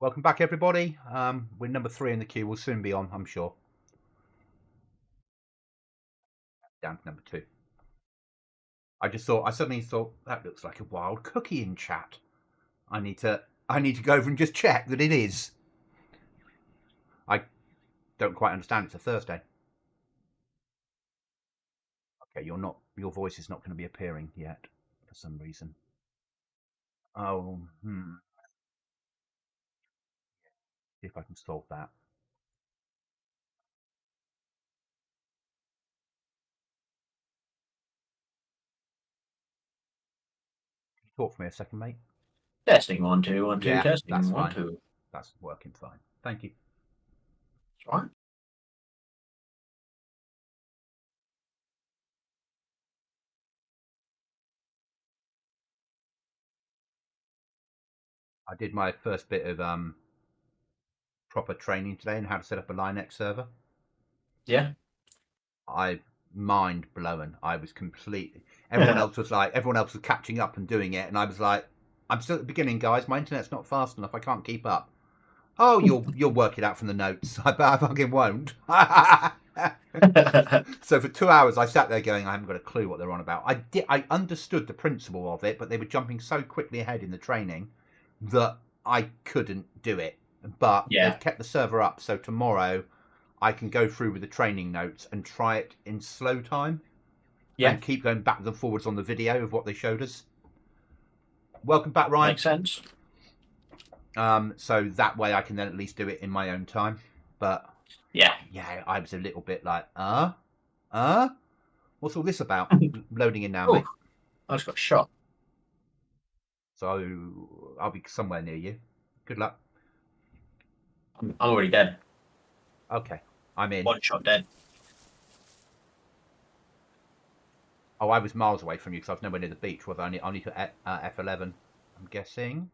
Welcome back, everybody. We're number 3 in the queue. We'll soon be on, I'm sure. Down to number 2. I suddenly thought that looks like a wild cookie in chat. I need to go over and just check that it is. I don't quite understand. It's a Thursday. Okay, your voice is not going to be appearing yet for some reason. Oh, see if I can solve that. Can you talk for me a second, mate? Testing 1 2 1 2. Yeah, Testing that's 1 fine. 2. That's working fine. Thank you. That's right. I did my first bit of proper training today on how to set up a Linux server. Yeah. Mind blown. I was completely. Everyone else was catching up and doing it, and I was like, I'm still at the beginning, guys. My internet's not fast enough. I can't keep up. Oh, you'll work it out from the notes. I fucking won't. So for 2 hours, I sat there going, I haven't got a clue what they're on about. I understood the principle of it, but they were jumping so quickly ahead in the training that I couldn't do it. But Yeah. they've kept the server up, so tomorrow I can go through with the training notes and try it in slow time. Yeah. And keep going backwards and forwards on the video of what they showed us. Welcome back, Ryan. Makes sense. So that way I can then at least do it in my own time. But yeah, I was a little bit like, what's all this about? Loading in now, mate. I just got shot. So I'll be somewhere near you. Good luck. I'm already dead. Okay, I'm in. 1 shot dead. Oh, I was miles away from you because I was nowhere near the beach. Was I? Only to F11, I'm guessing.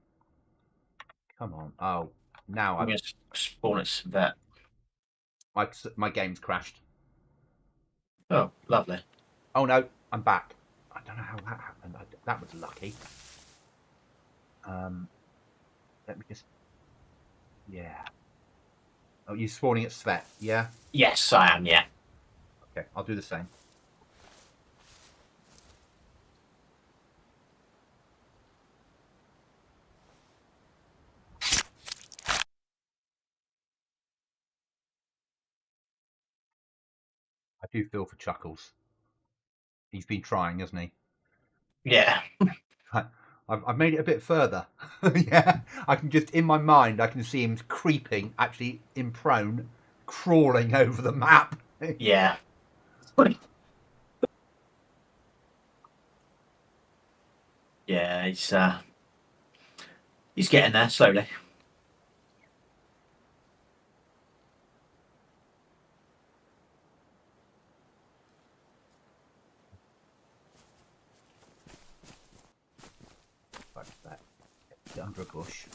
Come on. Oh, now I'm going to spawn at that. My game's crashed. Oh, lovely. Oh no, I'm back. I don't know how that happened. That was lucky. Let me just. Yeah. Oh, you're spawning at Svet, yeah? Yes, I am. Yeah. Okay, I'll do the same. I do feel for Chuckles. He's been trying, hasn't he? Yeah. I've made it a bit further. Yeah, I can just, in my mind, I can see him creeping, actually in prone, crawling over the map. Yeah. Yeah, he's getting there slowly. Like that. Get under a bush.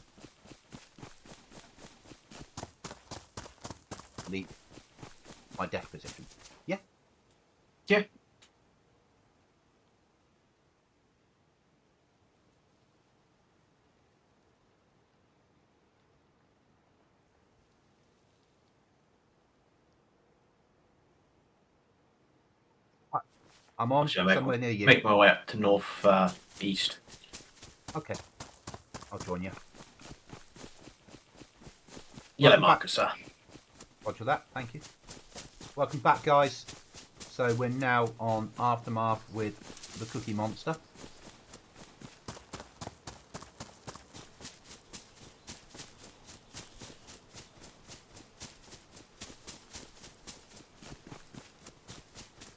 Leave my death position. Yeah. Yeah. I'm on somewhere near you. Make my way up to north east. Okay, I'll join you. Yellow marker, sir. Roger that, thank you. Welcome back, guys. So we're now on Aftermath with the Cookie Monster.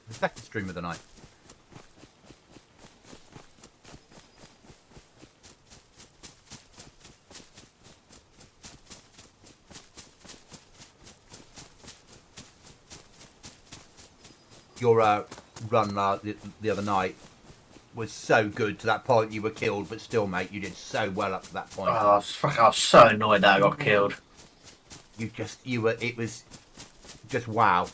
The second stream of the night. Your run the other night was so good to that point you were killed, but still, mate, you did so well up to that point. Oh, I was so annoyed that I got killed. It was just wow.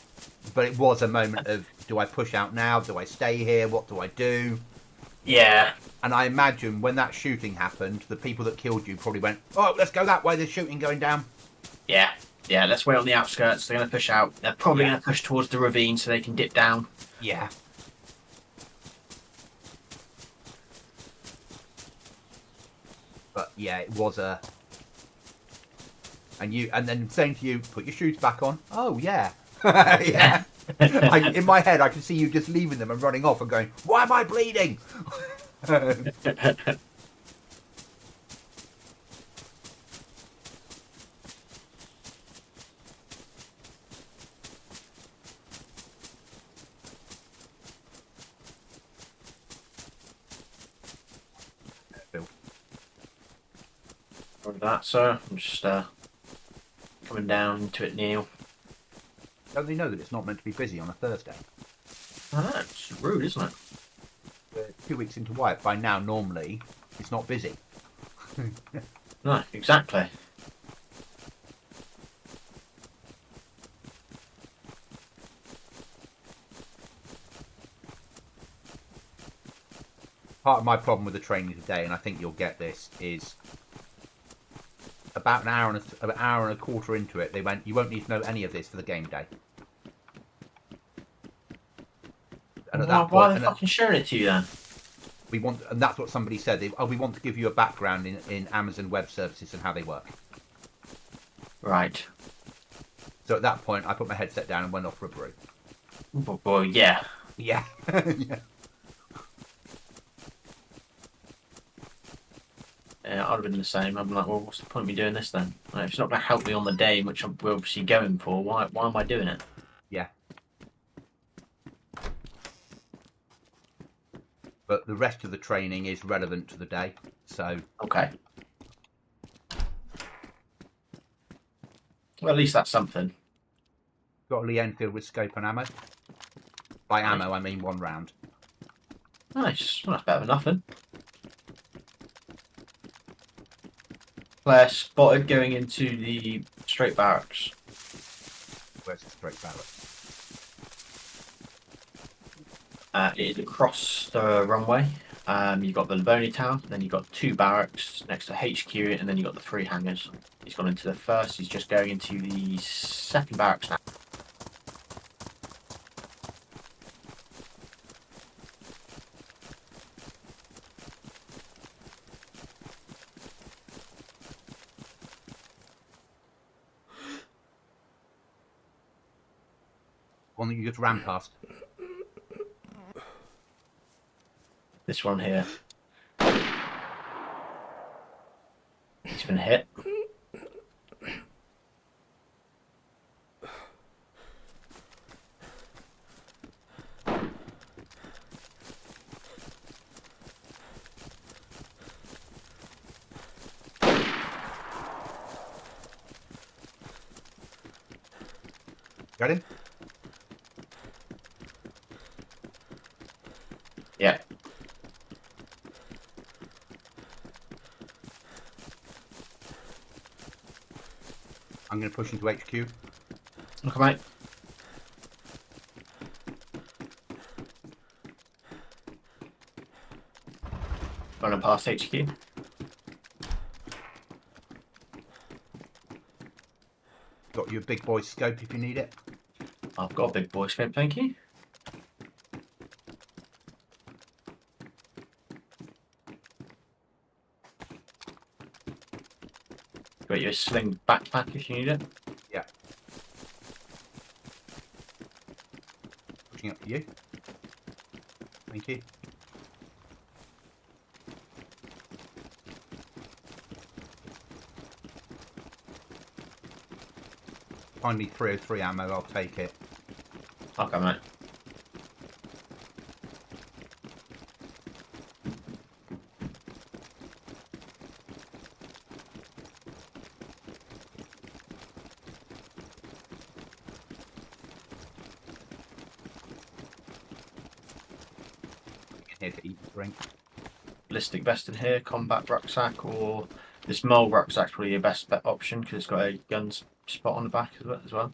But it was a moment of, do I push out now? Do I stay here? What do I do? Yeah. And I imagine when that shooting happened, the people that killed you probably went, "Oh, let's go that way. There's shooting going down." Yeah. Yeah, let's wait on the outskirts. They're going to push out. They're probably Yeah. going to push towards the ravine so they can dip down. Yeah. But yeah, it was a. And then saying to you, "Put your shoes back on." Oh yeah. Yeah. In my head, I can see you just leaving them and running off and going, "Why am I bleeding?" Roger that, sir. I'm just coming down to it, Neil. Don't they know that it's not meant to be busy on a Thursday? Ah, it's rude, isn't it? We're 2 weeks into Wyatt. By now, normally, it's not busy. No, exactly. Part of my problem with the training today, and I think you'll get this, is about an hour and a quarter into it, they went, "You won't need to know any of this for the game day." And at that point, Why are they fucking sharing it to you then? we want, and that's what somebody said. We want to give you a background in Amazon Web Services and how they work. Right. So at that point, I put my headset down and went off for a brew. Well, yeah. Yeah. Yeah. Yeah, I'd have been the same. I'm like, well, what's the point of me doing this then? Like, if it's not going to help me on the day, which we're obviously going for, why am I doing it? Yeah. But the rest of the training is relevant to the day, so. Okay. Well, at least that's something. Got a Lee Enfield with scope and ammo. By Nice. ammo, I mean 1 round. Nice. Well, that's better than nothing. Player spotted going into the straight barracks. Where's the straight barrel? It is across the runway. You've got the Livoni Tower, then you've got 2 barracks next to HQ, and then you've got the 3 hangars. He's gone into the first, he's just going into the 2nd barracks now. One that you just ran past. This one here. He's been hit. Got him? Yeah. I'm going to push into HQ. Okay, mate. Running past HQ. Got you a big boy scope if you need it. I've got a big boy scope, thank you. Got you a sling backpack if you need it. Yeah. Pushing up to you. Thank you. Find me 303 ammo, I'll take it. Okay, mate. Here to eat and drink. Ballistic vest in here, combat rucksack, or this mole rucksack's probably your best bet option because it's got a guns spot on the back as well.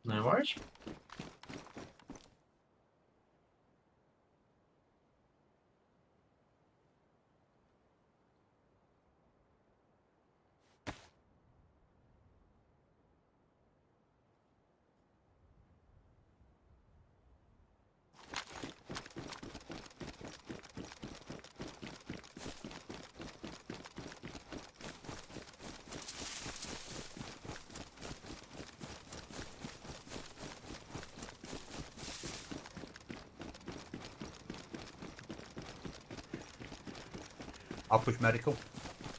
No worries. I'll push medical.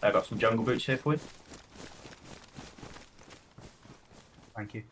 I got some jungle boots here for you. Thank you.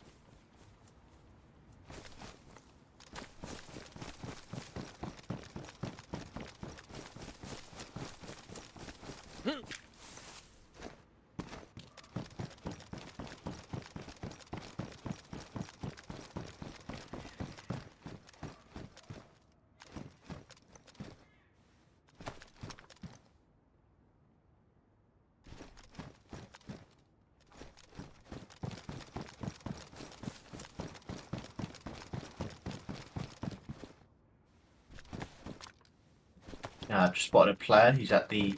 I've just spotted a player. He's at the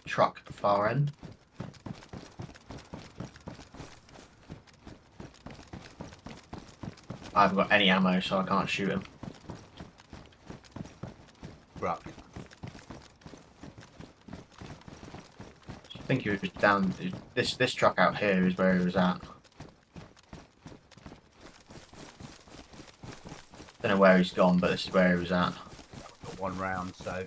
truck at the far end. I haven't got any ammo, so I can't shoot him. Truck. I think he was down. This truck out here is where he was at. Don't know where he's gone, but this is where he was at. Got 1 round, so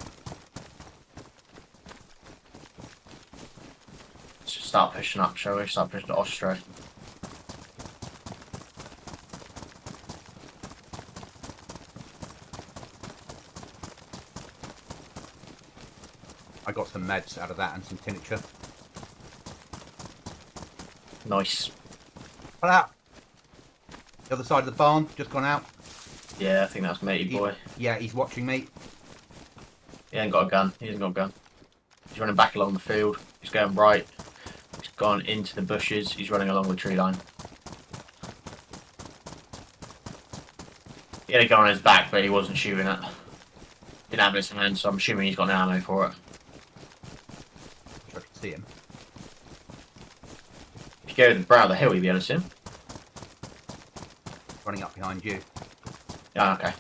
Let's just start pushing up, shall we? Start pushing to Ostro. I got some meds out of that and some tincture. Nice. Pull out. The other side of the barn, just gone out. Yeah, I think that's matey boy. Yeah, he's watching me. He ain't got a gun. He hasn't got a gun. He's running back along the field. He's going right. He's gone into the bushes. He's running along the tree line. He had a gun on his back, but he wasn't shooting it. Didn't have it in his hand, so I'm assuming he's got no ammo for it. Wish I could see him. If you go to the brow of the hill, you'll be able to see him. Running up behind you. Yeah, okay.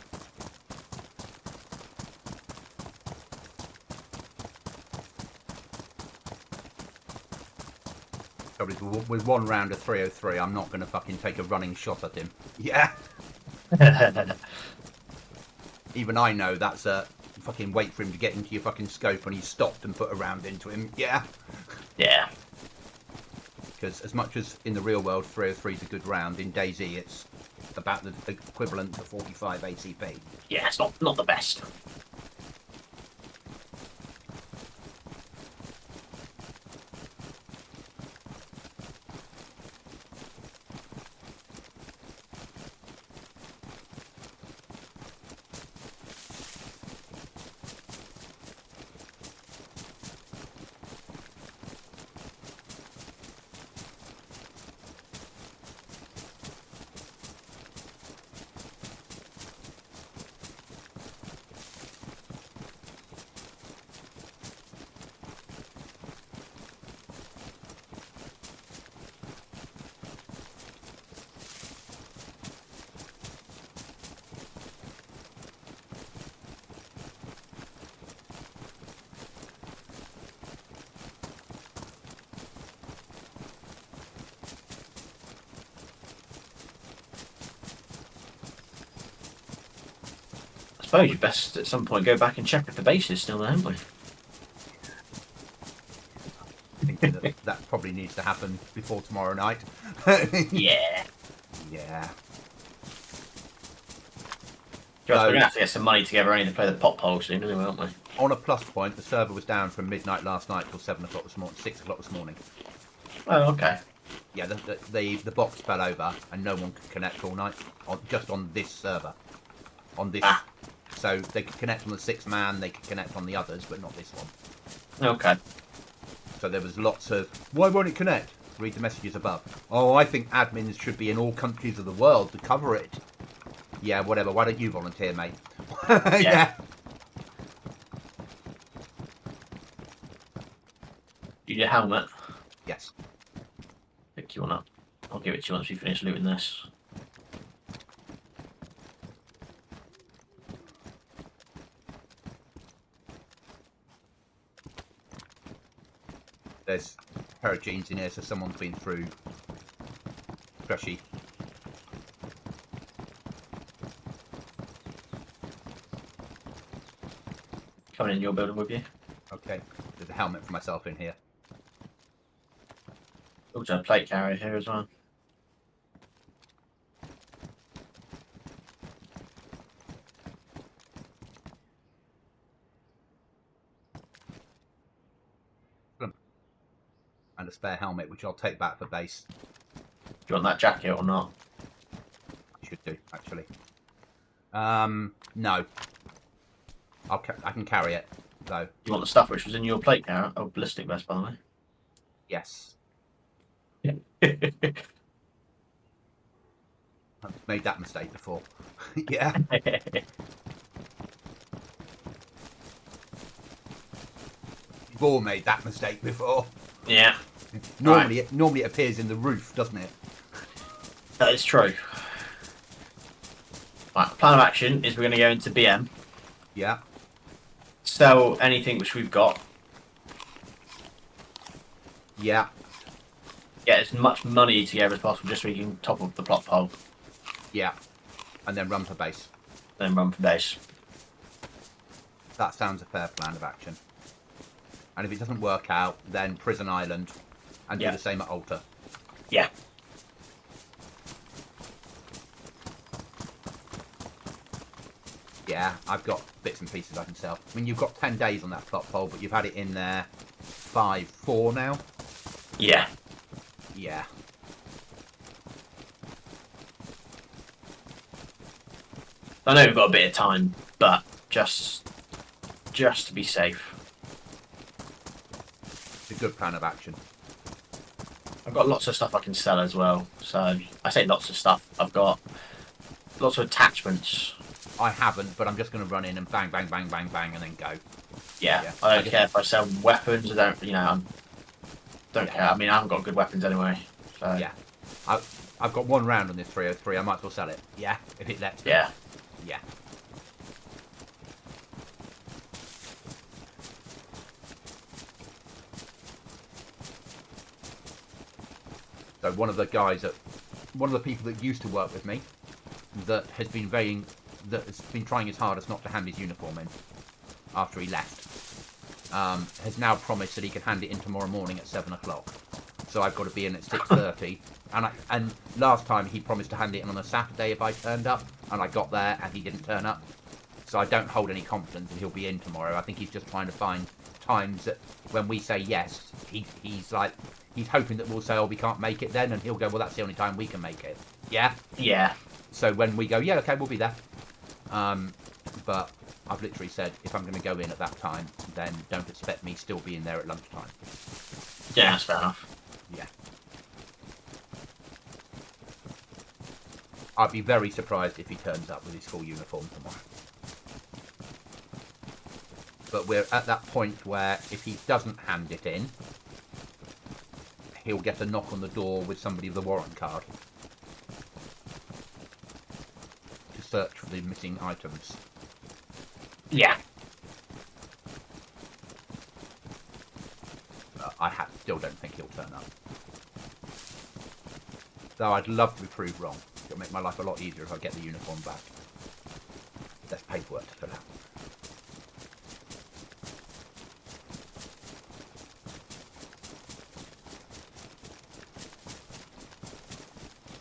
Probably with 1 round of 303, I'm not going to fucking take a running shot at him. Yeah. Even I know that's a fucking wait for him to get into your fucking scope and he's stopped and put a round into him. Yeah. Yeah. Because as much as in the real world 303 is a good round, in DayZ it's about the equivalent to 45 ACP. Yeah, it's not the best. I suppose you best at some point go back and check if the base is still there, haven't we? I think that probably needs to happen before tomorrow night. Yeah. Yeah. We're going to have to get some money together. I need to play the pop pole soon, anyway, aren't we? On a plus point, the server was down from midnight last night till 7 o'clock this morning, 6 o'clock this morning. Oh, okay. Yeah, the box fell over and no one could connect all night, just on this server. On this. So they could connect on the 6-man, they could connect on the others, but not this one. Okay. So there was lots of, why won't it connect? Read the messages above. Oh, I think admins should be in all countries of the world to cover it. Yeah, whatever. Why don't you volunteer, mate? Yeah. You need a helmet? Yes. Pick you one up. I'll give it to you once we finish looting this. There's a pair of jeans in here, so someone's been through. Especially. Coming in your building with you. Okay. There's a helmet for myself in here. Also a plate carrier here as well. And a spare helmet, which I'll take back for base. Do you want that jacket or not? I should do, actually. No. I can carry it, though. You want the stuff which was in your plate carrier? Oh, ballistic vest, by the way. Yes. I've made that mistake before. Yeah. You've all made that mistake before. Yeah. Normally it appears in the roof, doesn't it? That is true. Right, plan of action is we're going to go into BM. Yeah. Sell anything which we've got. Yeah. Get as much money together as possible just so we can top up the plot pole. Yeah. And then run for base. Then run for base. That sounds a fair plan of action. And if it doesn't work out, then Prison Island. And do the same at Alta. Yeah. Yeah, I've got bits and pieces I can sell. I mean, you've got 10 days on that plot pole, but you've had it in there 4 now. Yeah. Yeah. I know we've got a bit of time, but just to be safe. It's a good plan of action. I've got lots of stuff I can sell as well. So I say lots of stuff. I've got lots of attachments. I haven't, but I'm just going to run in and bang, bang, bang, bang, bang, and then go. Yeah. I don't care if I sell weapons. I don't, I don't care. I mean, I haven't got good weapons anyway. So. Yeah. I've got 1 round on this 303. I might as well sell it. Yeah, if it lets me. Yeah. Yeah. So one of the people that used to work with me, that has been trying his hardest not to hand his uniform in after he left, has now promised that he can hand it in tomorrow morning at 7 o'clock. So I've got to be in at 6:30. And last time he promised to hand it in on a Saturday if I turned up, and I got there and he didn't turn up. So I don't hold any confidence that he'll be in tomorrow. I think he's just trying to find times that when we say yes, he's hoping that we'll say, oh, we can't make it then, and he'll go, well, that's the only time we can make it. Yeah? Yeah. So when we go, yeah, okay, we'll be there. But I've literally said, if I'm going to go in at that time, then don't expect me still being there at lunchtime. Yeah, that's fair enough. Yeah. I'd be very surprised if he turns up with his full uniform tomorrow. But we're at that point where if he doesn't hand it in, he'll get a knock on the door with somebody with a warrant card to search for the missing items. Yeah. Still don't think he'll turn up. Though I'd love to be proved wrong. It'll make my life a lot easier if I get the uniform back. There's paperwork to fill out.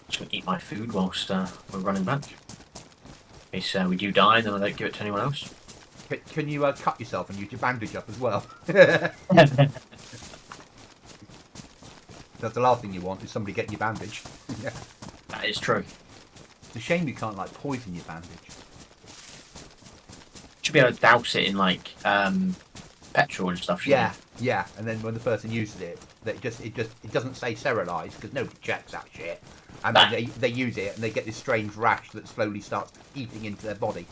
Just gonna eat my food whilst we're running back. In case we do die, then I don't give it to anyone else. Can you cut yourself and use your bandage up as well? That's the last thing you want, is somebody getting your bandage. Yeah. That is true. It's a shame you can't, like, poison your bandage. Should be able to douse it in, like, petrol and stuff. Yeah, yeah. And then when the person uses it, that it doesn't say sterilised because nobody checks that shit. And then they use it and they get this strange rash that slowly starts eating into their body.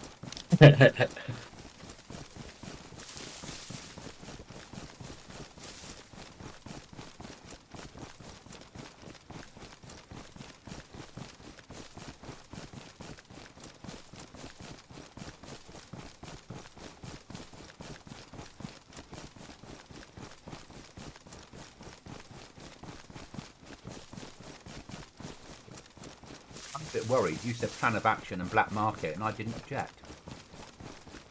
Bit worried. You said plan of action and black market, and I didn't object.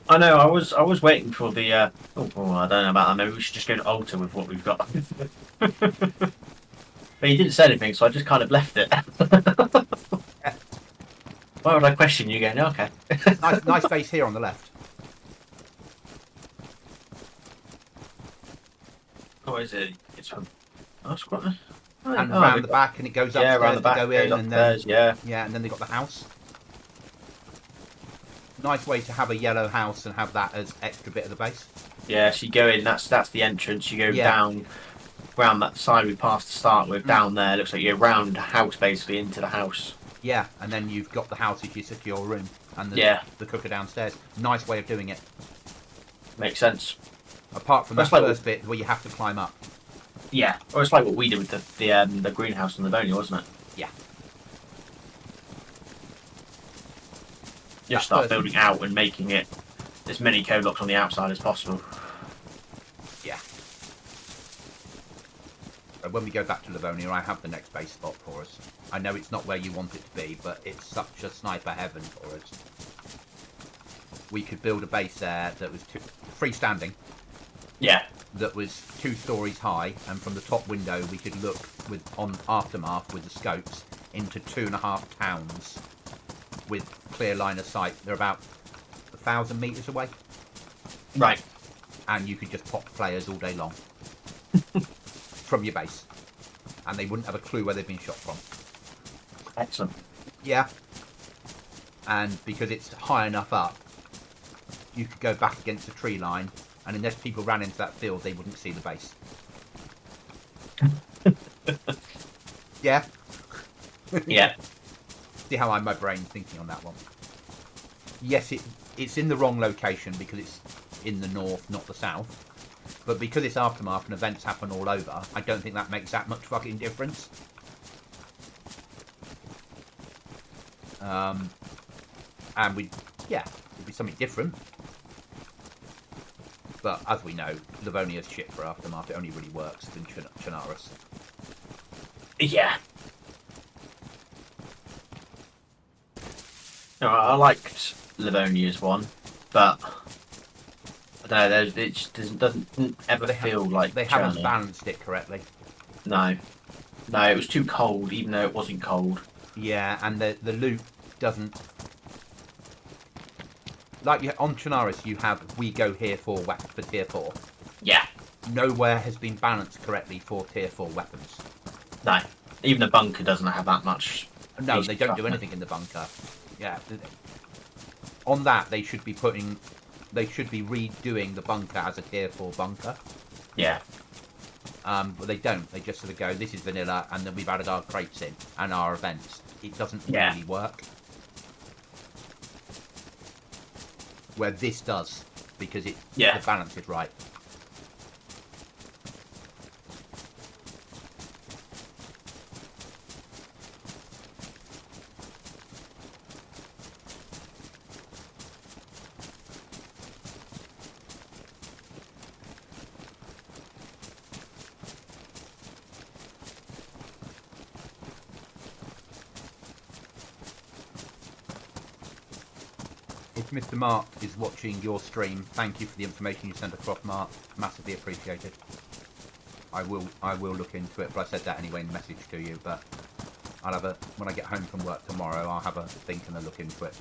I know. I was waiting for the. I don't know about that. Maybe we should just go to altar with what we've got. But he didn't say anything, so I just kind of left it. Why would I question you again? Okay. nice base here on the left. Oh, is it? It's from. Oh, it's quite. And round the back, and it goes upstairs around the back, to go in, and then yeah, and then they got the house. Nice way to have a yellow house and have that as extra bit of the base. Yeah, so you go in. That's the entrance. You go down, round that side we passed to start with. Down there, looks like you're round the house basically into the house. Yeah, and then you've got the house as your secure room, and the cooker downstairs. Nice way of doing it. Makes sense. Apart from that first bit where you have to climb up. Yeah, or it's like what we did with the greenhouse and the Boney, wasn't it? Yeah. Just start building out and making it as many code locks on the outside as possible. Yeah. So when we go back to Livonia, I have the next base spot for us. I know it's not where you want it to be, but it's such a sniper heaven for us. We could build a base there that was freestanding. Yeah. That was 2 stories high, and from the top window we could look on Aftermath with the scopes into 2.5 towns with clear line of sight. They're about 1,000 meters away. Right. And you could just pop players all day long from your base, and they wouldn't have a clue where they've been shot from. Excellent. Yeah. And because it's high enough up, you could go back against the tree line. And unless people ran into that field, they wouldn't see the base. Yeah? Yeah. See how my brain's thinking on that one. Yes, it's in the wrong location because it's in the north, not the south. But because it's Aftermath and events happen all over, I don't think that makes that much fucking difference. And it'd be something different. But as we know, Livonia's shit for Aftermath. It only really works in Chernarus. Yeah. No, I liked Livonia's one, but I don't know. It just doesn't ever feel like they haven't balanced it correctly. No, it was too cold, even though it wasn't cold. Yeah, and the loot doesn't. Like on Chernarus, you have we go here for tier 4. Yeah. Nowhere has been balanced correctly for tier 4 weapons. No, even the bunker doesn't have that much. No, they don't do anything in the bunker. Yeah. On that, they should be redoing the bunker as a tier 4 bunker. Yeah. But they don't. They just sort of go, this is vanilla, and then we've added our crates in and our events. It doesn't really work. Where this does, because the balance is right. If Mr. Mark is watching your stream, thank you for the information you sent across, Mark. Massively appreciated. I will look into it, but I said that anyway in the message to you. But I'll have when I get home from work tomorrow, I'll have a think and a look into it.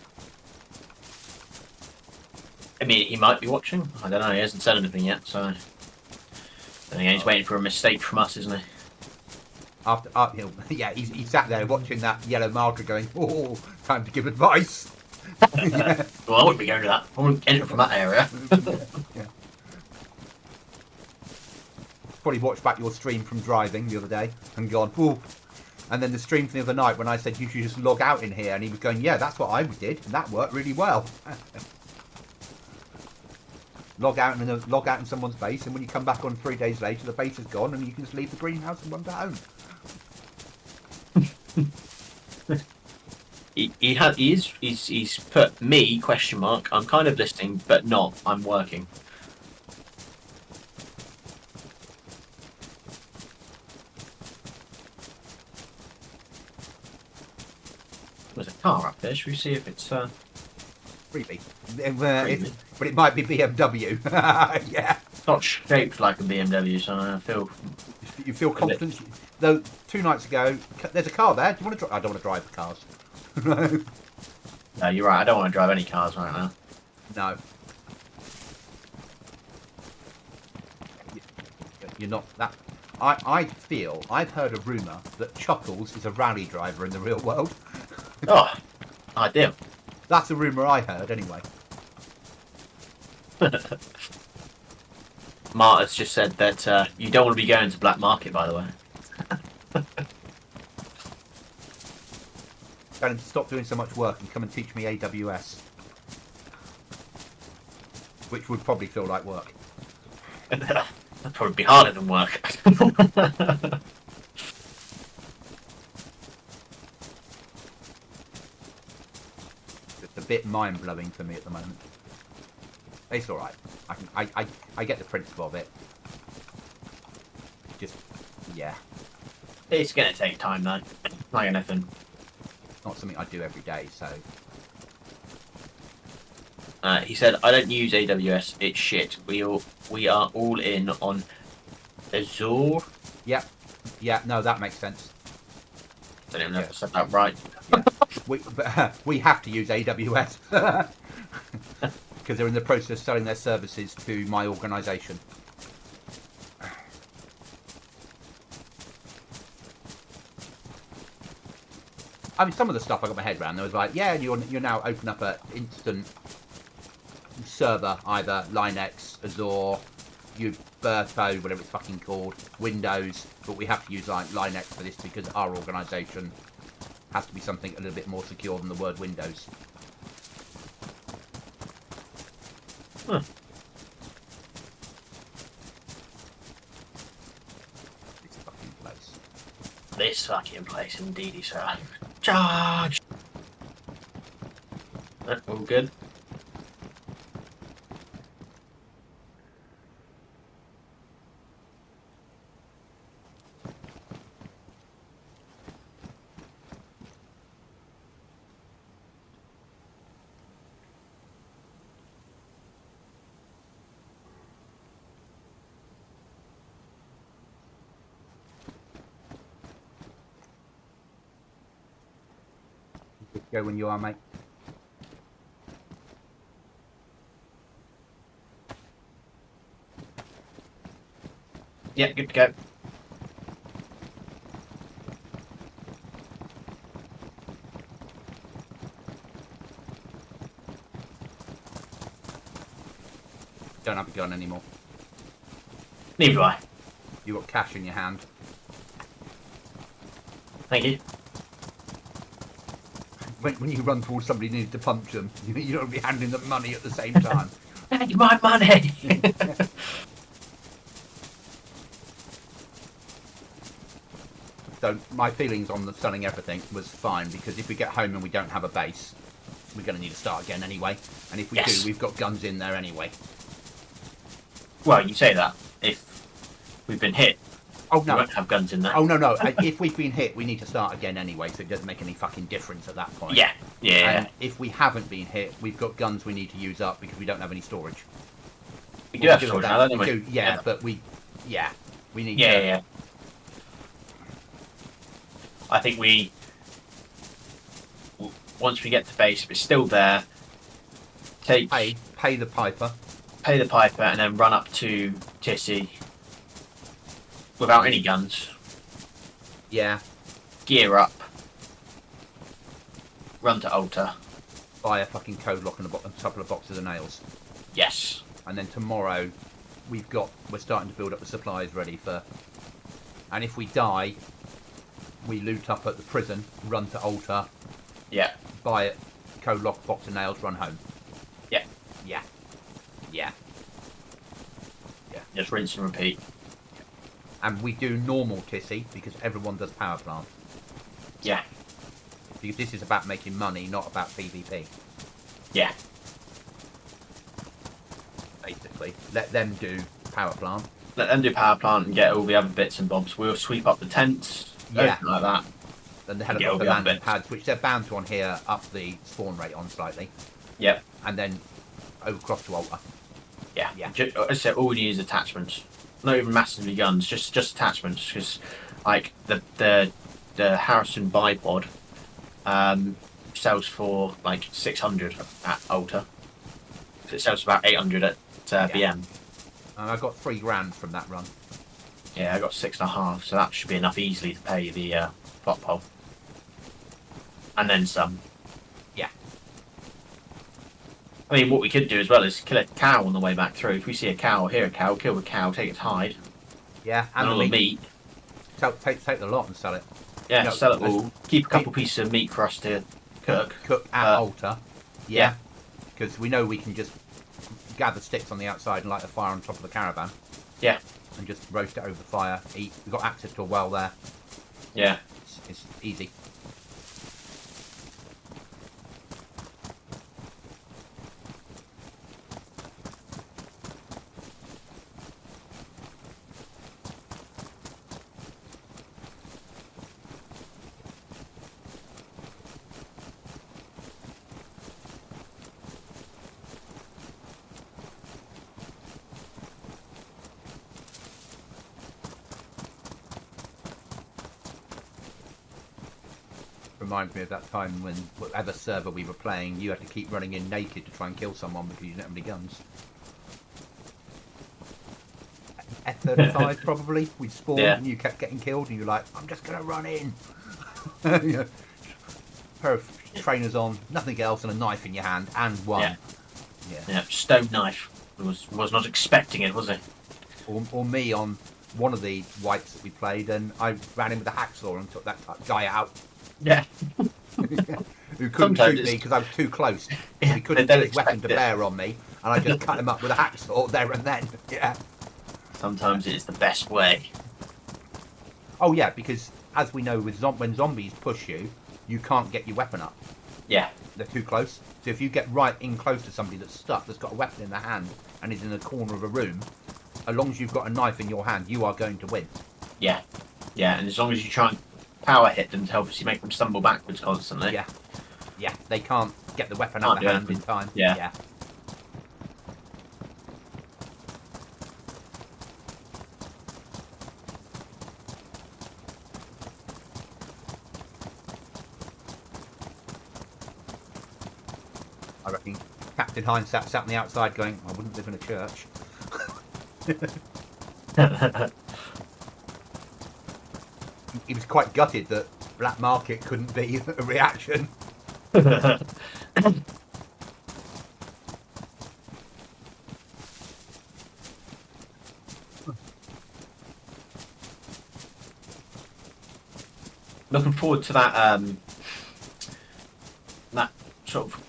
I mean, he might be watching. I don't know. He hasn't said anything yet, so he's waiting for a mistake from us, isn't he? He sat there watching that yellow marker, going, "Oh, time to give advice." Yeah. Well, I wouldn't be going to that. I wouldn't enter from that area. Yeah. probably watched back your stream from driving the other day and gone, ooh. And then the stream from the other night when I said you should just log out in here, and he was going, yeah, that's what I did, and that worked really well. log out in someone's base, and when you come back on 3 days later, the base is gone, and you can just leave the greenhouse and run to home. He's put me ? I'm kind of listening, but not. I'm working. There's a car up there. Should we see if it's Creepy. But it might be BMW. Yeah. It's not shaped like a BMW, so I feel. You feel confident? Though 2 nights ago, there's a car there. Do you want to? I don't want to drive the cars. No, you're right. I don't want to drive any cars right now. No. You're not that. I feel I've heard a rumour that Chuckles is a rally driver in the real world. Oh, ideal. That's a rumour I heard anyway. Marta's just said that you don't want to be going to black market, by the way. Tell him to stop doing so much work and come and teach me AWS. Which would probably feel like work. That'd probably be harder than work. It's a bit mind-blowing for me at the moment. It's alright. I get the principle of it. Just, yeah. It's going to take time, though. Like anything. Not something I do every day, so... He said, I don't use AWS, it's shit. We are all in on Azure. Yeah. Yeah, no, that makes sense. I don't even know if I said that right. Yeah. We have to use AWS. Because they're in the process of selling their services to my organisation. I mean, some of the stuff I got my head around, there was like, yeah, you're now open up an instant server, either Linux, Azure, Uberto, whatever it's fucking called, Windows, but we have to use like Linux for this because our organisation has to be something a little bit more secure than the word Windows. Huh. This fucking place. This fucking place, indeedy, sir. Charge! All good. Go when you are, mate. Yeah, good to go. Don't have a gun anymore. Neither do I. You got cash in your hand. Thank you. When you run towards somebody who needs to punch them, you don't be handing them money at the same time. Take my money! So my feelings on the selling everything was fine, because if we get home and we don't have a base, we're going to need to start again anyway. And if we do, we've got guns in there anyway. Well, you say that. If we've been hit, oh we no, won't have guns in there. Oh no. If we've been hit, we need to start again anyway, so it doesn't make any fucking difference at that point. Yeah. And if we haven't been hit, we've got guns we need to use up because we don't have any storage. We do have storage now, don't we? Do, yeah, but we need to... Yeah. I think once we get to base, if it's still there, pay the piper. Pay the piper and then run up to Tissy without any guns. Yeah. Gear up. Run to Alta. Buy a fucking code lock and a couple of boxes of nails. Yes. And then tomorrow we're starting to build up the supplies ready for. And if we die, we loot up at the prison, run to altar, Yeah. buy it, co-lock box of nails, run home. Yeah. Yeah. Yeah. Just rinse and repeat. And we do normal Tissy because everyone does power plant. Yeah. Because this is about making money, not about PvP. Yeah. Basically, let them do power plant. Let them do power plant and get all the other bits and bobs. We'll sweep up the tents, everything like that. And the helicopter landing pads, which they're bound to on here, up the spawn rate on slightly. Yep. And then overcross to altar. Yeah. Yeah. As I said, all we need is attachments. Not even massively guns, just attachments. Because like the Harrison bipod sells for like 600 at altar. So it sells for about 800 at BM. And I got $3,000 from that run. Yeah, I got 6.5, so that should be enough easily to pay the pot pole. And then some. Yeah. I mean, what we could do as well is kill a cow on the way back through. If we see a cow or hear a cow, kill the cow, take its hide. Yeah, and all the meat. Take the lot and sell it. Yeah, sell it all. Keep a couple pieces of meat for us to cook. Cook at altar. Yeah. Because we know we can just gather sticks on the outside and light a fire on top of the caravan. Yeah. And just roast it over the fire, eat. We've got access to a well there. Yeah. It's easy. Reminds me of that time when whatever server we were playing, you had to keep running in naked to try and kill someone because you didn't have any guns. F-35 probably. We'd spawned and you kept getting killed and you're like, I'm just going to run in. Yeah. Pair of trainers on, nothing else, and a knife in your hand, and one. Yeah, stone knife. Was not expecting it, was he? Or me on one of the whites that we played, and I ran in with a hacksaw and took that guy out. Yeah. Who couldn't shoot me because I was too close. He couldn't get his weapon to bear on me, and I just cut him up with a hacksaw there and then. Yeah. Sometimes it's the best way. Oh yeah, because as we know, when zombies push you, you can't get your weapon up. Yeah. They're too close. So if you get right in close to somebody that's stuck, that's got a weapon in their hand, and is in the corner of a room, as long as you've got a knife in your hand, you are going to win. Yeah. Yeah, and as long as you try and power hit them to obviously make them stumble backwards constantly. Yeah. Yeah, they can't get the weapon out of their hand in time. Yeah. I reckon Captain Hindsight sat on the outside going, I wouldn't live in a church. He was quite gutted that Black Market couldn't be a reaction. Looking forward to that that sort of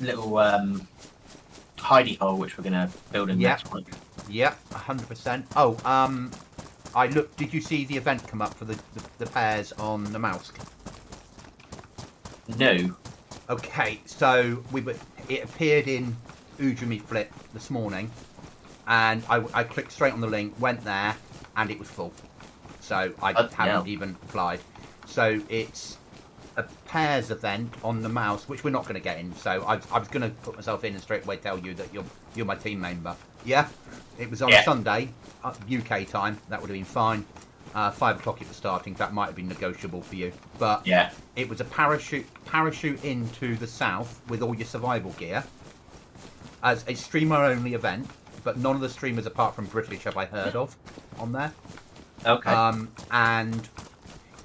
little hidey hole which we're gonna build in next week. Yeah, 100%. Oh, I looked. Did you see the event come up for the pairs on the mouse? No. Okay, so it appeared in Udemy Flip this morning, and I clicked straight on the link, went there, and it was full. So I haven't even applied. So it's a pairs event on the mouse, which we're not going to get in. So I was going to put myself in and straight away tell you that you're my team member. Yeah, it was on Sunday, UK time. That would have been fine. 5 o'clock it was starting. That might have been negotiable for you, but it was a parachute into the south with all your survival gear as a streamer only event. But none of the streamers apart from British have I heard of on there. Okay. And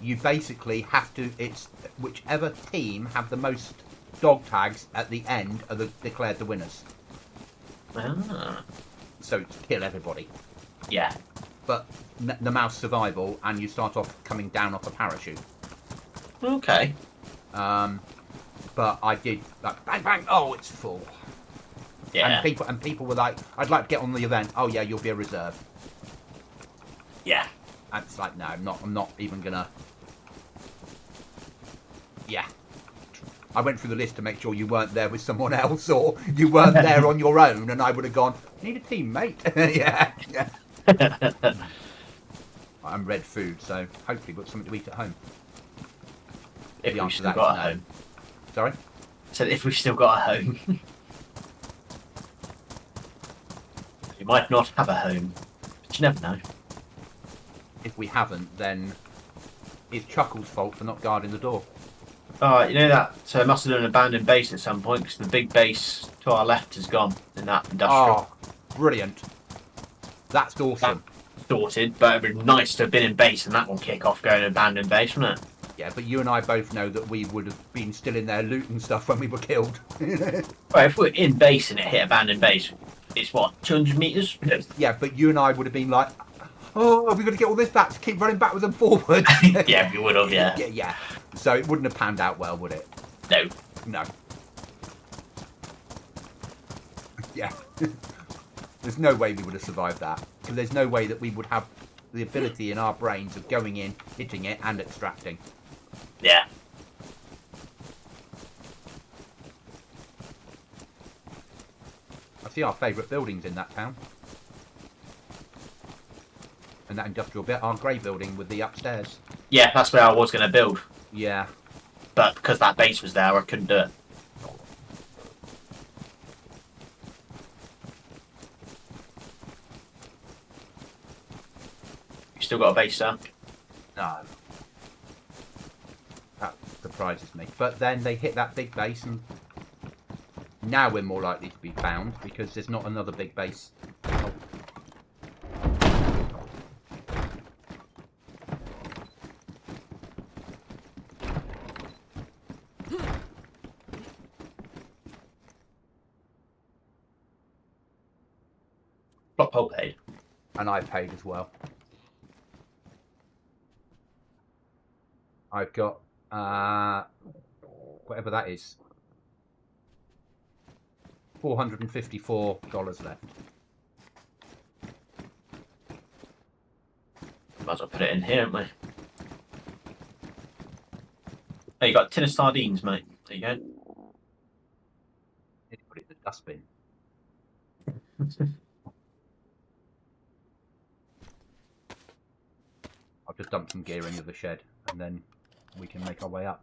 you basically have to. It's whichever team have the most dog tags at the end are declared the winners. Ah. so to kill everybody. Yeah. But the mouse survival, and you start off coming down off a parachute. Okay. But I did like bang bang. Oh, it's full. Yeah. And people were like, I'd like to get on the event. Oh yeah, you'll be a reserve. Yeah. And it's like, no, I'm not even gonna. Yeah. I went through the list to make sure you weren't there with someone else, or you weren't there on your own, and I would have gone, need a teammate. Yeah. I'm red food, so hopefully we've got something to eat at home. If we've still got a home. Sorry? So if we've still got a home. You might not have a home, but you never know. If we haven't, then it's Chuckle's fault for not guarding the door. You know that? So it must have been an abandoned base at some point, because the big base to our left is gone in that industrial. Oh, brilliant. That's awesome. That's sorted, but it'd be nice to have been in base and that one kick off going to abandoned base, wouldn't it? Yeah, but you and I both know that we would have been still in there looting stuff when we were killed. Right, if we're in base and it hit abandoned base, it's what, 200 metres? Yeah, but you and I would have been like, oh, are we going to get all this back to keep running backwards and forwards? Yeah, we would have, yeah. Yeah. So it wouldn't have panned out well, would it? No. Yeah. There's no way we would have survived that. Because there's no way that we would have the ability in our brains of going in, hitting it, and extracting. Yeah. I see our favourite buildings in that town. And that industrial bit, our grey building with the upstairs. Yeah, that's where I was going to build. Yeah. But because that base was there, I couldn't do it. You still got a base, sir? No. That surprises me. But then they hit that big base, and now we're more likely to be found because there's not another big base. Oh. Block hole paid. And I paid as well. I've got whatever that is, $454 left. Might as well put it in here, haven't we? Oh, you got a tin of sardines, mate. There you go. Need to put it in the dustbin. I'll just dump some gear into the shed, and then we can make our way up.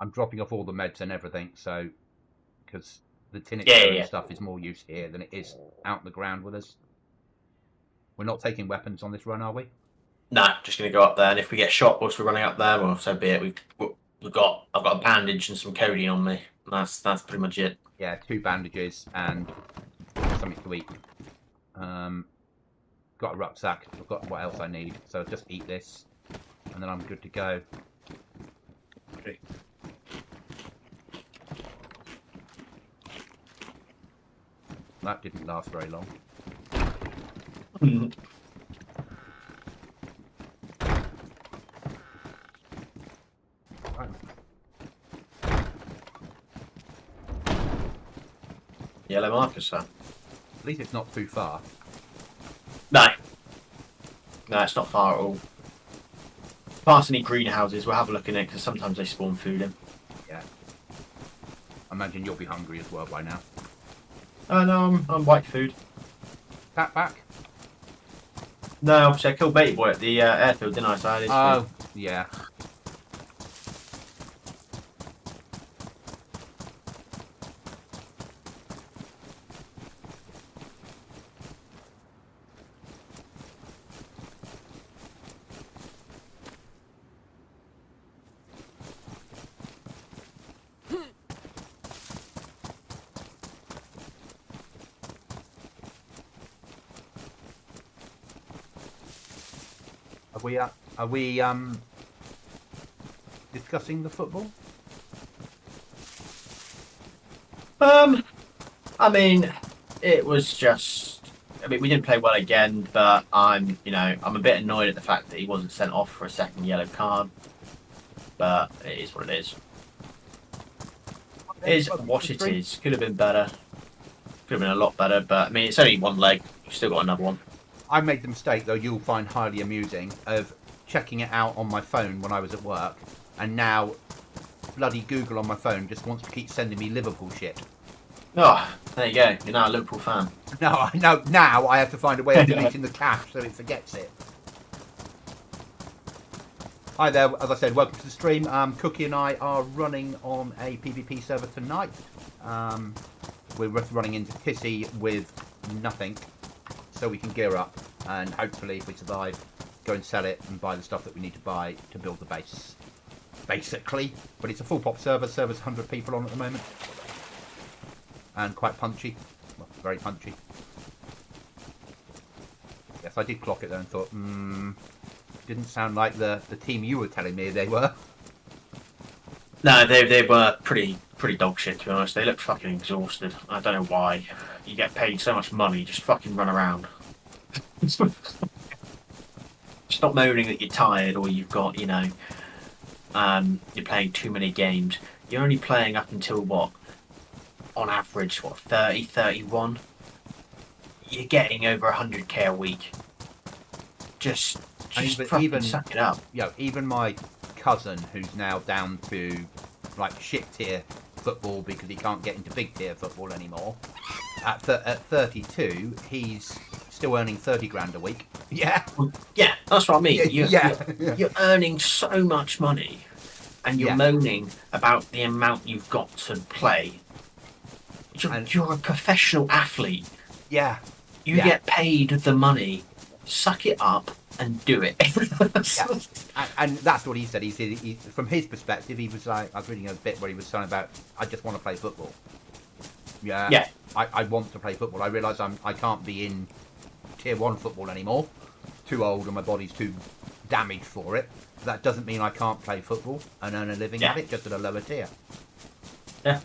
I'm dropping off all the meds and everything, so because the tin exploding stuff is more use here than it is out in the ground with us. We're not taking weapons on this run, are we? No, just going to go up there, and if we get shot whilst we're running up there, well, so be it. I've got a bandage and some codeine on me. That's pretty much it. Yeah, 2 bandages and something to eat. Got a rucksack. I've got what else I need, so I'll just eat this, and then I'm good to go. Okay. That didn't last very long. Right. Yellow markers, sir. At least it's not too far. No, it's not far at all. Past any greenhouses, we'll have a look in it because sometimes they spawn food in. Yeah. I imagine you'll be hungry as well by now. No, I'm white food. Back. No, obviously I killed Matey Boy at the airfield, didn't I? So I had his food. Yeah. Are we discussing the football? I mean, it was just. I mean, we didn't play well again, but I'm a bit annoyed at the fact that he wasn't sent off for a second yellow card. But it is what it is. It is what it is. Could have been better. Could have been a lot better, but I mean, it's only one leg. We've still got another one. I made the mistake, though you'll find highly amusing, of checking it out on my phone when I was at work, and now bloody Google on my phone just wants to keep sending me Liverpool shit. Oh, there you go. You're now a Liverpool fan. No, now I have to find a way of deleting the cache so it forgets it. Hi there, as I said, welcome to the stream. Cookie and I are running on a PvP server tonight. We're running into Kissy with nothing, so we can gear up, and hopefully if we survive, go and sell it and buy the stuff that we need to buy to build the base. Basically. But it's a full pop server. Server's 100 people on at the moment. And quite punchy. Well, very punchy. Yes, I did clock it though and thought, didn't sound like the team you were telling me they were. No, they were pretty dog shit, to be honest. They look fucking exhausted. I don't know why. You get paid so much money, just fucking run around. Stop moaning that you're tired or you've got, you're playing too many games. You're only playing up until what? On average, 30, 31? You're getting over 100k a week. Just fucking suck it up. Even my cousin, who's now down to like shit tier football because he can't get into big tier football anymore, at 32 he's still earning 30 grand a week. Yeah, that's what I mean. You're earning so much money and you're moaning about the amount you've got to play. You're a professional athlete. You get paid the money. Suck it up and do it. And that's what he said. He said, from his perspective, he was like, I was reading a bit where he was saying about, I just want to play football. I want to play football. I realise I can't be in tier 1 football anymore. Too old and my body's too damaged for it. That doesn't mean I can't play football and earn a living at it, just at a lower tier. Yeah.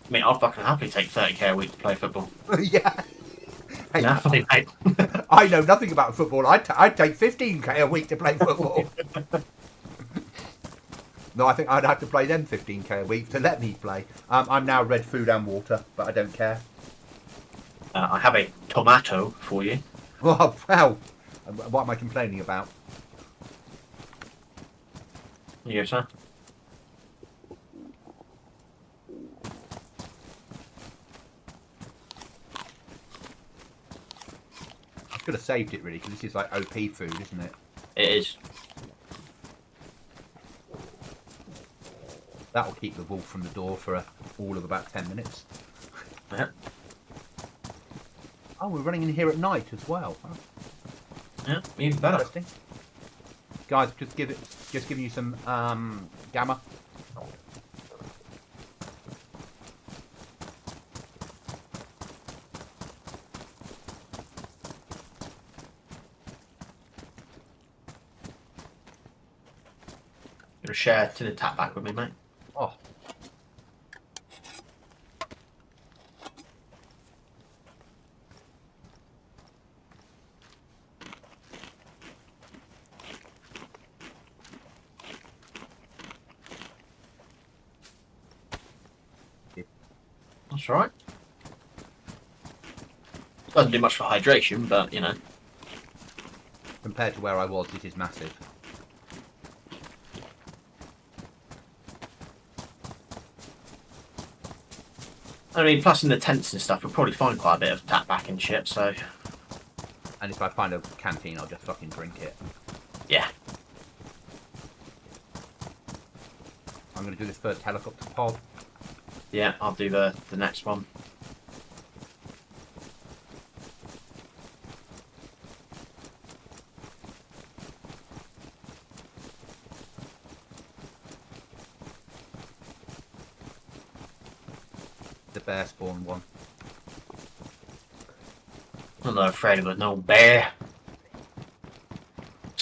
I mean, I'll fucking happily take 30k a week to play football. Yeah. Hey, Definitely, mate. I know nothing about football. I'd take 15k a week to play football. No, I think I'd have to play them 15k a week to let me play. I'm now red food and water, but I don't care. I have a tomato for you. Oh, well, what am I complaining about? Here you go, sir. I could have saved it really, because this is like OP food, isn't it? It is. That'll keep the wolf from the door for all of about 10 minutes. Yeah. Oh, we're running in here at night as well. Huh? Yeah, even better. Interesting. Guys, just giving you some gamma. Gonna share to the tap back with me, mate. Oh. That's alright. Doesn't do much for hydration, but Compared to where I was, this is massive. I mean, plus in the tents and stuff, we'll probably find quite a bit of tap back and shit, so. And if I find a canteen, I'll just fucking drink it. Yeah. I'm going to do this first helicopter pod. Yeah, I'll do the next one. The bear spawn one. I'm not afraid of it, no bear.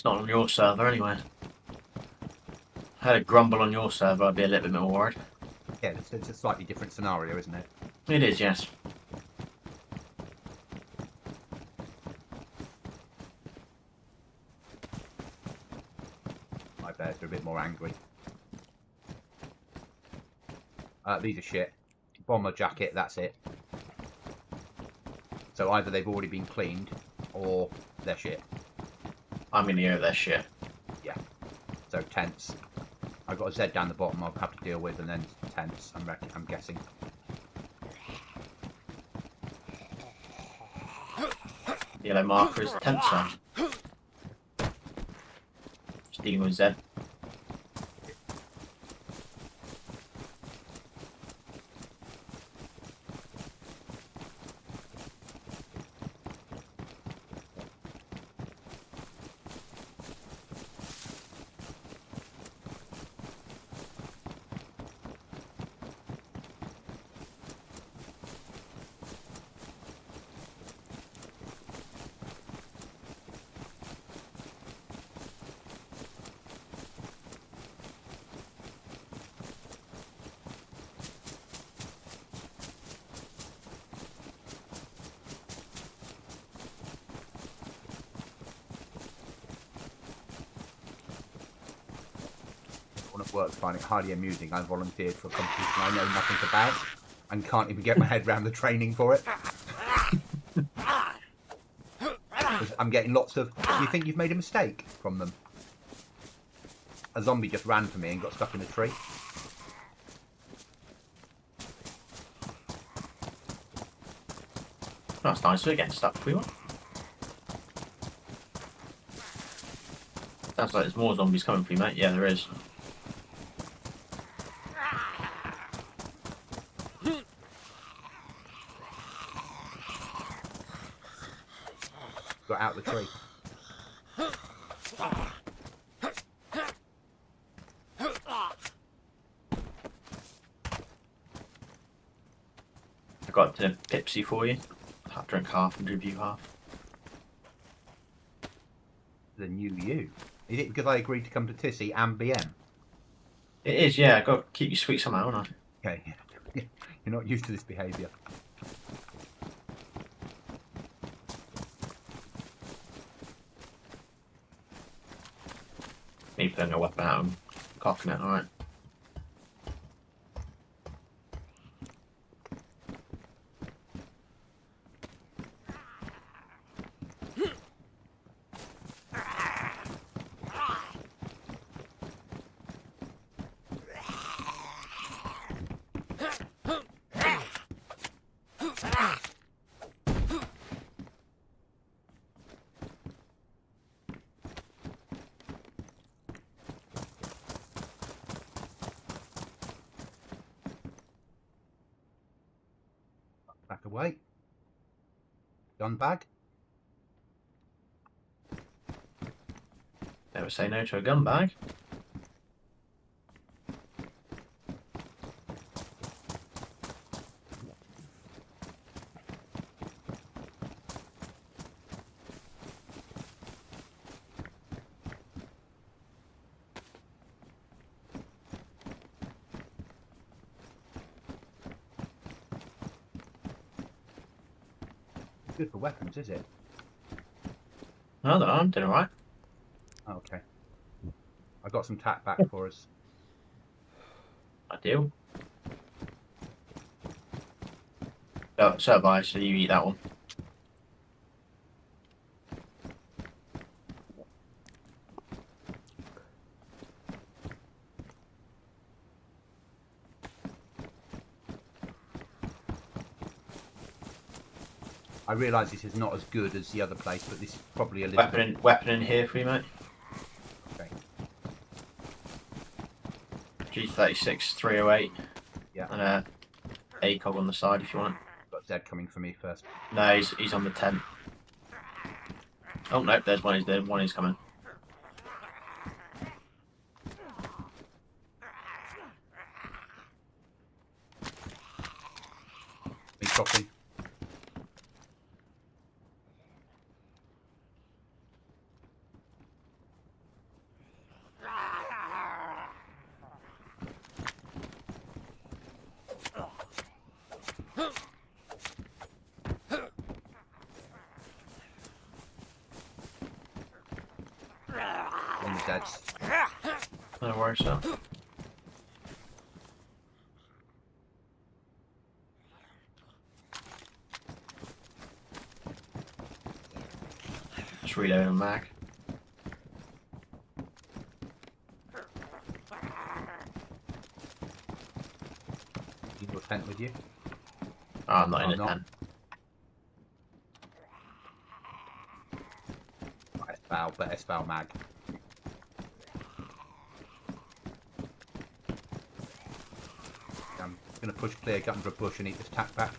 It's not on your server anyway. I had a grumble on your server, I'd be a little bit more worried. Yeah, it's a slightly different scenario, isn't it? It is, yes. My bears are a bit more angry. These are shit. Bomber jacket, that's it. So either they've already been cleaned, or they're shit. I'm gonna go their shit. Yeah. So tents. I've got a Z down the bottom I'll have to deal with, and then tents, I'm guessing. Yellow marker is the tent zone. Just dealing with Z. One of work find it highly amusing. I volunteered for a competition I know nothing about and can't even get my head around the training for it. I'm getting lots of, you think you've made a mistake from them? A zombie just ran for me and got stuck in a tree. That's nice, we're getting stuck if we want. Sounds like there's more zombies coming for you, mate. Yeah, there is. Got out of the tree. I've got a Pepsi for you. I'll drink half and give you half. The new you. Is it because I agreed to come to Tissy and BM? It is, yeah. I've got to keep you sweet somehow, haven't I? Okay. You're not used to this behaviour. Me pulling a weapon out and cocking it, alright. Back away. Gun bag. Never say no to a gun bag. Good for weapons, is it? No, no, I'm doing alright. Oh, okay. I got some tack back for us. I do. Oh, so have I, so you eat that one. I realise this is not as good as the other place, but this is probably a little bit... Weapon in here for you, mate. Okay. G36 308. Yeah. And a ACOG on the side if you want it. Got Zed coming for me first. No, he's on the tent. Oh no, there's one. He's there. One is coming. Big crossing. Zeds. No worries, sir. Just reload a mag. You got a tent with you? Oh, I'm not in I'm a not. tent. Right, but S-Val mag. I'm going to push clear, get under a bush and eat this tack back.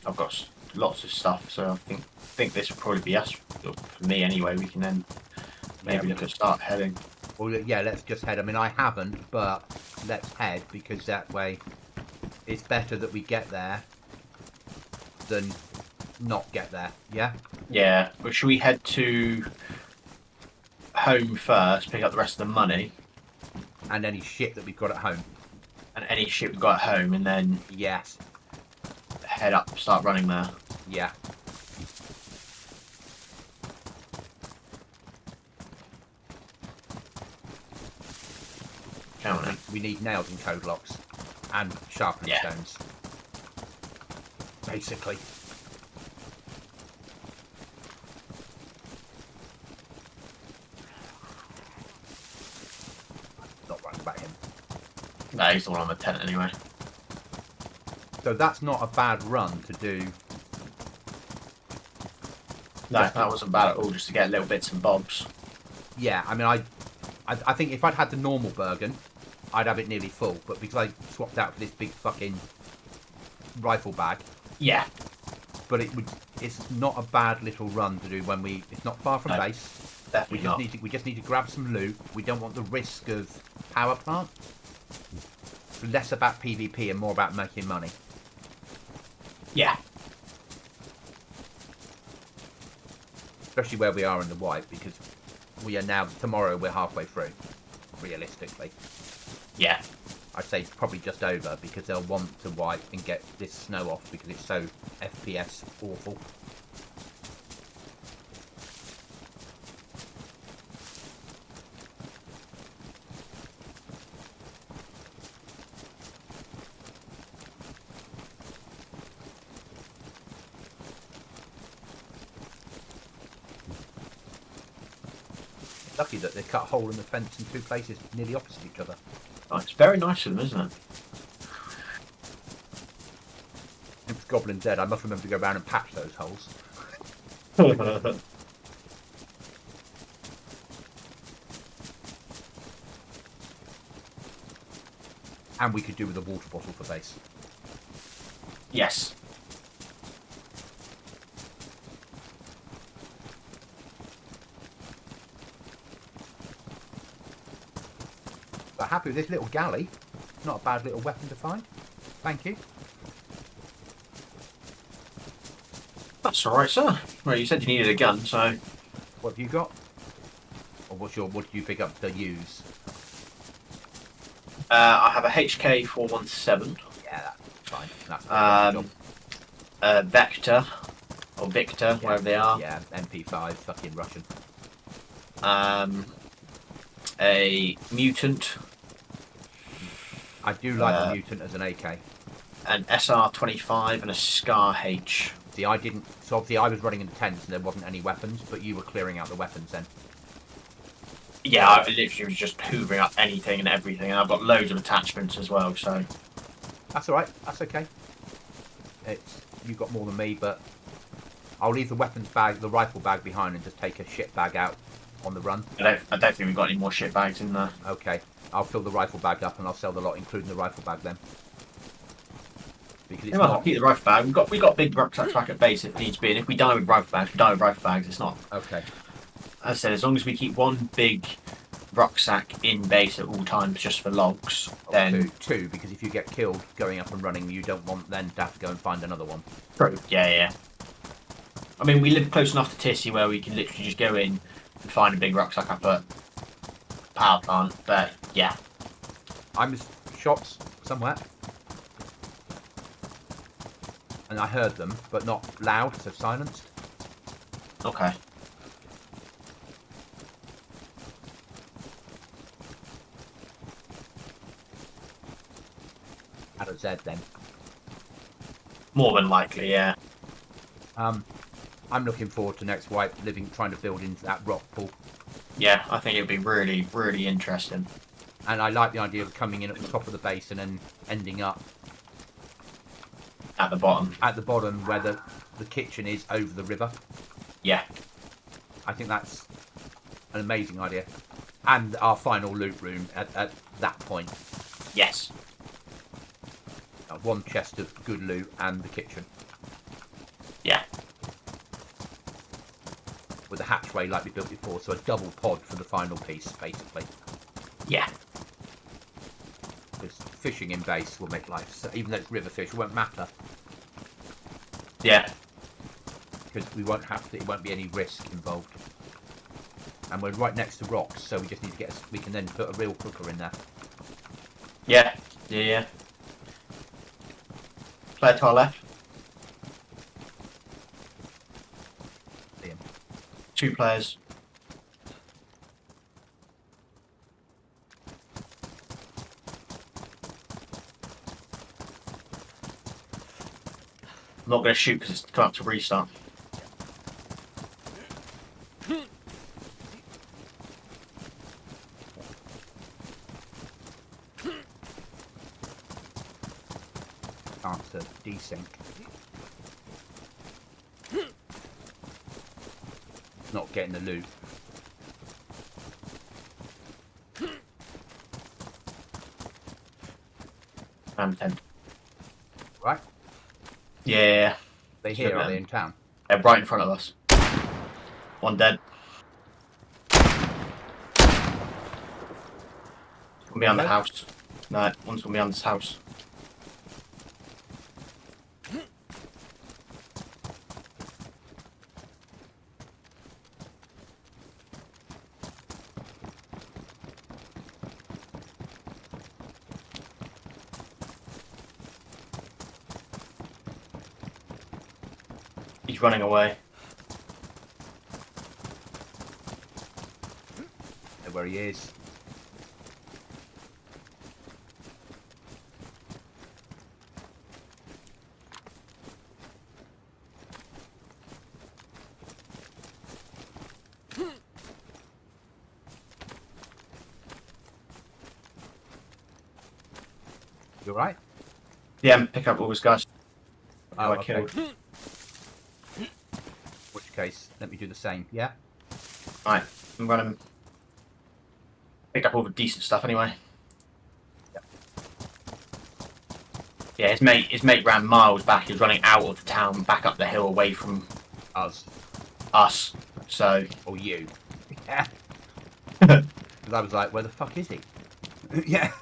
I've got lots of stuff, so I think this would probably be us. For me, anyway. We can then maybe look at start heading. Well, yeah, let's just head. I mean, I haven't, but let's head because that way it's better that we get there than not get there. Yeah? Yeah, but should we head to home first, pick up the rest of the money, And any shit that we've got at home. and any shit we've got at home, and then Yes. head up, start running there? Yeah. Come on then. We need nails and code locks. And sharpening Yeah. stones. Basically. Not worried about him. No, he's the one on the tent anyway. So that's not a bad run to do. No, Just that wasn't bad at all, just to get little bits and bobs. Yeah, I mean, I think if I'd had the normal Bergen, I'd have it nearly full. But because I swapped out for this big fucking rifle bag, Yeah, but it's not a bad little run to do when it's not far from No, base. definitely not. We just need to grab some loot. We don't want the risk of power plant. Less about PvP and more about making money. Yeah, Especially where we are in the white, because we are now, tomorrow we're halfway through, realistically. yeah. I'd say probably just over, because they'll want to wipe and get this snow off because it's so FPS awful. Lucky that they cut a hole in the fence in two places nearly opposite each other. Oh, it's very nice of them, isn't it? It was GoblinZ. I must remember to go around and patch those holes. And we could do with a water bottle for base. Yes. But happy with this little galley. Not a bad little weapon to find. Thank you. That's alright, sir. Well, you said you needed a gun, so... What have you got? Or what do you pick up to use? I have a HK 417. Yeah, that's fine. That's a good job. Vector, or Victor, Yeah, wherever they are. Yeah, MP5, fucking Russian. A mutant, I do like the mutant as an AK. an SR25, and a Scar H. See, I didn't. So obviously, I was running in the tents and there wasn't any weapons, but you were clearing out the weapons then. Yeah, I literally was just hoovering up anything and everything, and I've got loads of attachments as well, so... That's all right. That's okay. you've got more than me, but I'll leave the weapons bag, the rifle bag behind, and just take a shit bag out on the run. I don't think we've got any more shit bags in there. Okay, I'll fill the rifle bag up and I'll sell the lot, including the rifle bag then. Because it's I'll keep the rifle bag. We've got big rucksacks back at base if needs be, and if we die with rifle bags, we die with rifle bags. It's not. Okay. As I said, as long as we keep one big rucksack in base at all times just for logs, then two, because if you get killed going up and running, you don't want then to have to go and find another one. True. Yeah. I mean, we live close enough to Tissy where we can literally just go in and find a big rucksack up at power plant, but yeah. I'm shots somewhere. And I heard them, but not loud, so silenced. Okay. At a Z then. More than likely, yeah. I'm looking forward to next wipe, trying to build into that rock pool. Yeah, I think it would be really, really interesting. And I like the idea of coming in at the top of the base and then ending up At the bottom. at the bottom where the kitchen is over the river. Yeah. I think that's an amazing idea. And our final loot room at that point. Yes. One chest of good loot and the kitchen. Yeah. With a hatchway like we built before, so a double pod for the final piece, basically. Yeah. Because fishing in base will make life, so even though it's river fish, it won't matter. Yeah. Because we won't have to, it won't be any risk involved. And we're right next to rocks, so we just need to get, we can then put a real cooker in there. Yeah. Yeah. Player to our left. See him. 2 players. I'm not going to shoot because it's come up to restart. Chance to desync. Not getting the loot. I'm 10. Right? Yeah. They here, are they in town? They're right in front of us. 1 dead. One behind the house. No, one's gonna be on this house. He's running away. Know where he is. You alright? Yeah, pick up all his guys. Oh, I okay. killed. In which case, let me do the same, yeah? Right, I'm running. Picked up all the decent stuff anyway. Yep. Yeah, his mate ran miles back. He was running out of the town, back up the hill, away from Us. So. Or you. Yeah. Because I was like, where the fuck is he? Yeah.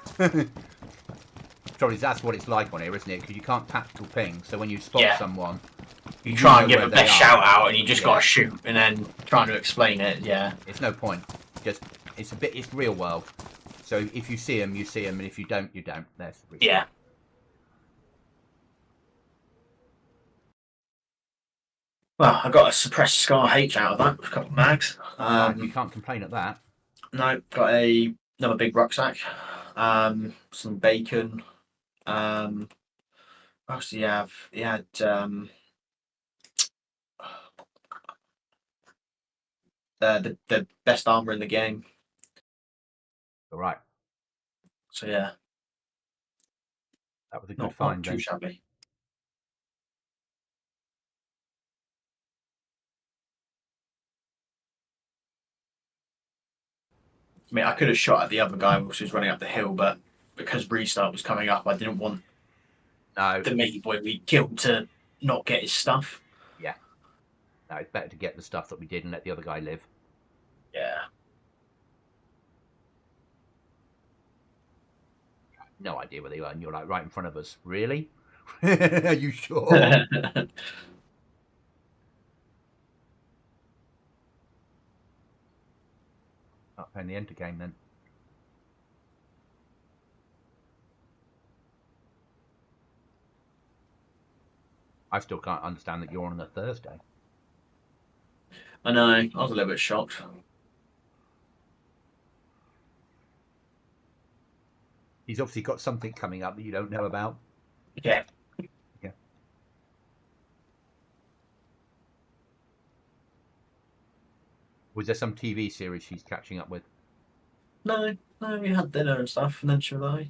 Probably that's what it's like on here, isn't it? Because you can't tactical ping, so when you spot someone, you try and know give where a they best are. shout out, and you just got to shoot, and then trying to explain it. Yeah. It's no point. Just it's real world. So if you see them, you see them, and if you don't, you don't. There's the reason. Yeah. Well, I got a suppressed Scar H out of that with a couple of mags. You can't complain at that. No, got another big rucksack. Some bacon. What else did he have? He had the best armor in the game. All right. So yeah, That was a good not find. too Then. shabby. I mean, I could have shot at the other guy whilst he was running up the hill, but because restart was coming up, I didn't want No. the meaty boy we killed to not get his stuff. Yeah. No, it's better to get the stuff that we did and let the other guy live. Yeah. No idea where they were, and you're like right in front of us. Really? Are you sure? Not playing the enter game then. I still can't understand that you're on a Thursday. I know. I was a little bit shocked. He's obviously got something coming up that you don't know about. Yeah. Yeah. Was there some TV series she's catching up with? No, we had dinner and stuff, and then she was like,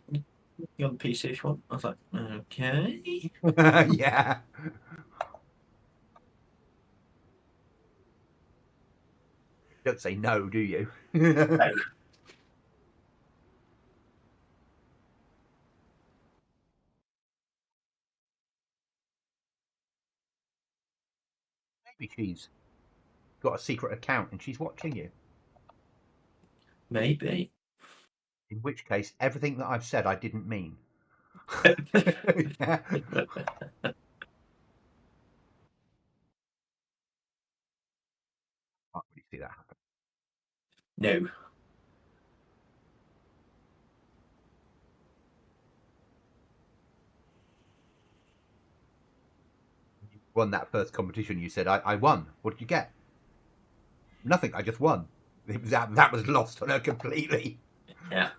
"You on the PC if you want?" I was like, "Okay." Yeah. Don't say no, do you? No. Maybe she's got a secret account and she's watching you. Maybe. In which case, everything that I've said I didn't mean. Yeah. Can't really see that happen. No. You won that first competition. You said, I won. What did you get? Nothing. I just won. That was lost on her completely. Yeah.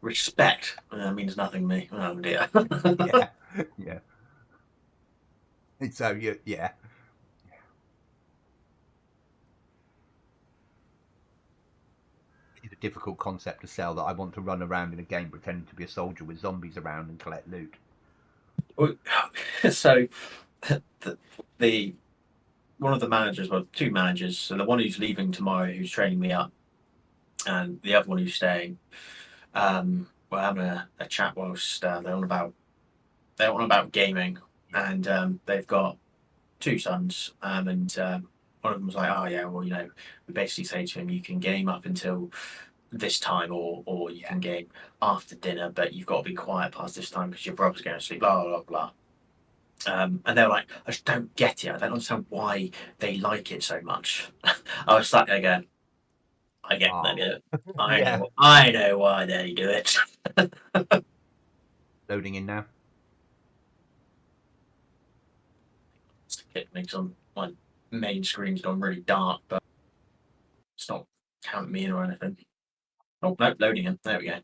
Respect means nothing to me. Oh dear. Yeah. Yeah. So, yeah. It's a difficult concept to sell that I want to run around in a game pretending to be a soldier with zombies around and collect loot. So, the one of the managers, well, two managers. So the one who's leaving tomorrow, who's training me up, and the other one who's staying. We're having a chat whilst they're on about gaming, and they've got two sons, and one of them was like, "Oh yeah, well, we basically say to him, you can game up until this time, or you can game after dinner, but you've got to be quiet past this time because your brother's going to sleep." Blah blah blah. And they're like, "I just don't get it. I don't understand why they like it so much." I was sat there going, "I get Oh. they do it. Yeah. I know why they do it." Loading in now. It makes on my main screen's gone really dark, but it's not counting me in or anything. Oh no, loading in. There we go.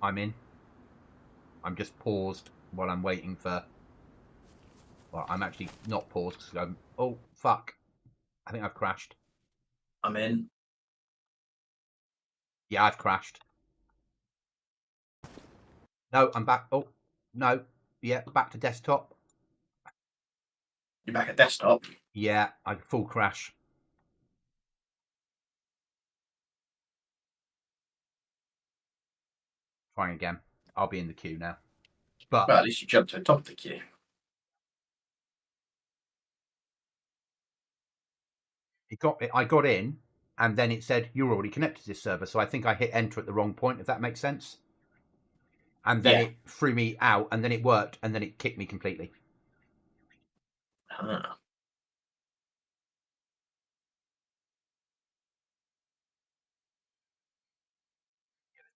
I'm in. I'm just paused while I'm waiting for. Well, I'm actually not paused because I'm. Oh fuck! I think I've crashed. I'm in. Yeah, I've crashed. No, I'm back. Oh no. Yeah, back to desktop. You're back at desktop. Yeah, I full crash. Trying again. I'll be in the queue now. But Well, at least you jumped to the top of the queue. I got in, and then it said you're already connected to this server. So I think I hit enter at the wrong point. If that makes sense. And then it threw me out, and then it worked, and then it kicked me completely. Ah.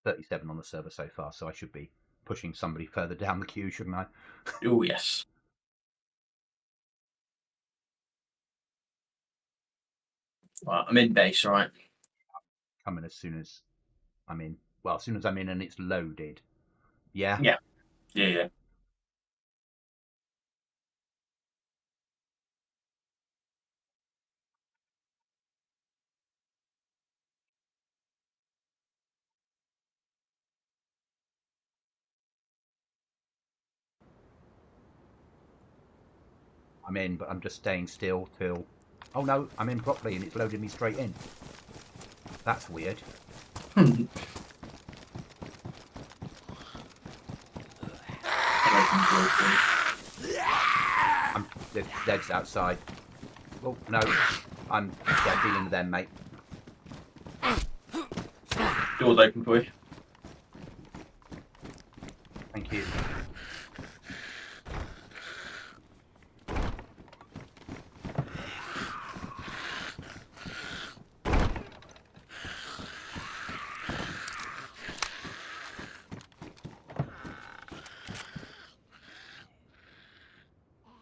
37 on the server so far, so I should be pushing somebody further down the queue, shouldn't I? Oh yes. Well, I'm in base, all right. Coming as soon as I'm in. Well, as soon as I'm in and it's loaded. Yeah? Yeah. I'm in, but I'm just staying still till... Oh no, I'm in properly and it's loaded me straight in. That's weird. Dead's outside. Oh no, I'm dealing with them, mate. Door's open for you. Thank you.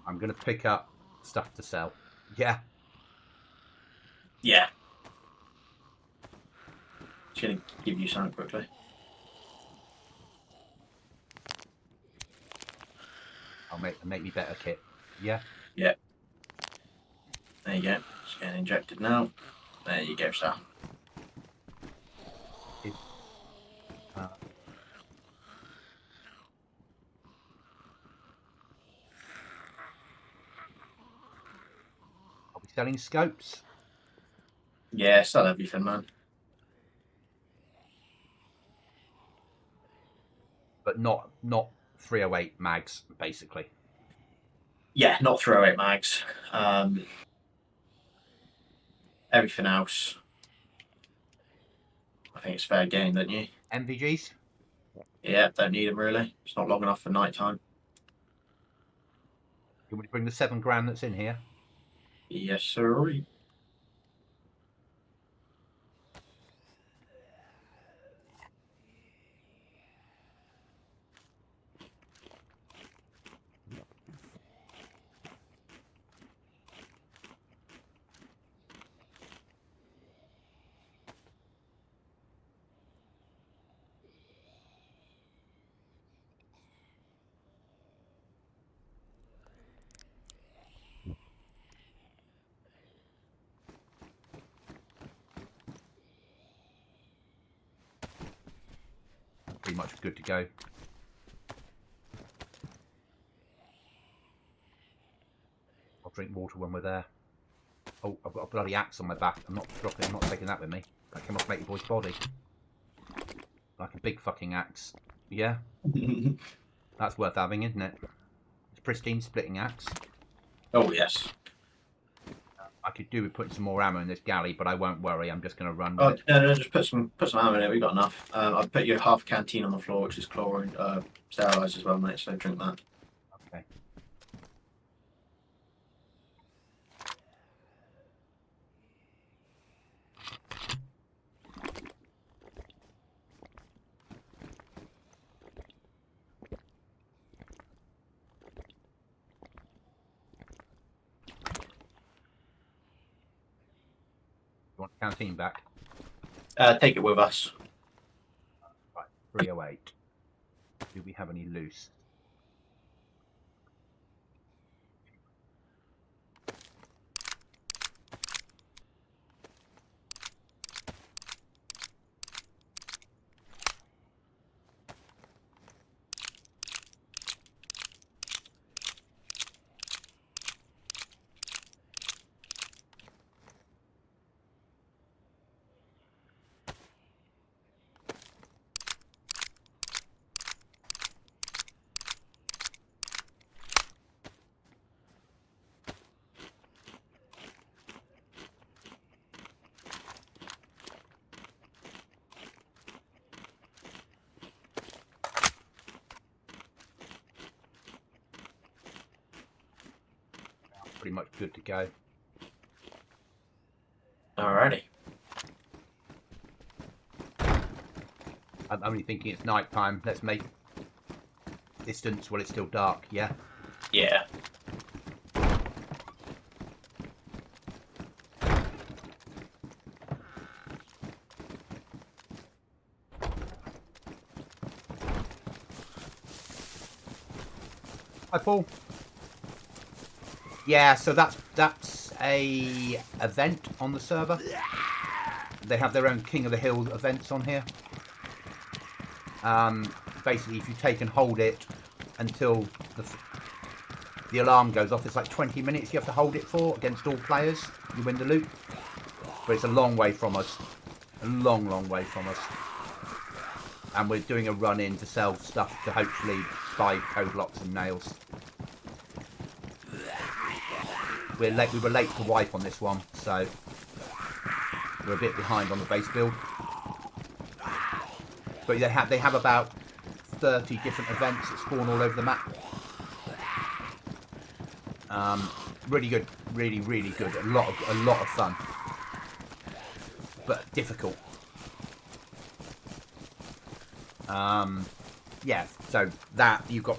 I'm gonna pick up stuff to sell. Yeah. Yeah. Just gonna give you something quickly. I'll make me better kit. Yeah. Yeah. There you go. Just getting injected now. There you go, sir. I'll be selling scopes. Yeah, sell everything, man. But not 308 mags, basically. Yeah, not 308 mags. Everything else, I think it's fair game, don't you? MVGs? Yeah, don't need them really. It's not long enough for night time. You want me to bring the 7 grand that's in here? Yes, sir. Pretty much good to go. I'll drink water when we're there. Oh, I've got a bloody axe on my back. I'm not taking that with me. That came off Matey Boy's body. Like a big fucking axe. Yeah? That's worth having, isn't it? It's a pristine splitting axe. Oh, yes. I could do with putting some more ammo in this galley, but I won't worry. I'm just going to run Oh, with it. no, just put some ammo in it. We've got enough. I've put you half a canteen on the floor, which is chlorine, sterilised as well, mate, so drink that. Okay. You want the canteen back? Take it with us. Right, 308. Do we have any loose? Pretty much good to go. Alrighty. I'm only thinking it's night time. Let's make distance while it's still dark, yeah? Yeah. Hi, Paul. Yeah, so that's a event on the server. They have their own King of the Hill events on here. Basically, if you take and hold it until the alarm goes off, it's like 20 minutes you have to hold it for against all players. You win the loot. But it's a long way from us. A long, long way from us. and we're doing a run in to sell stuff to hopefully buy code locks and nails. We were late to wipe on this one, so we're a bit behind on the base build. But they have about 30 different events that spawn all over the map. Really good, really good. A lot of fun, but difficult. Yeah, so that you've got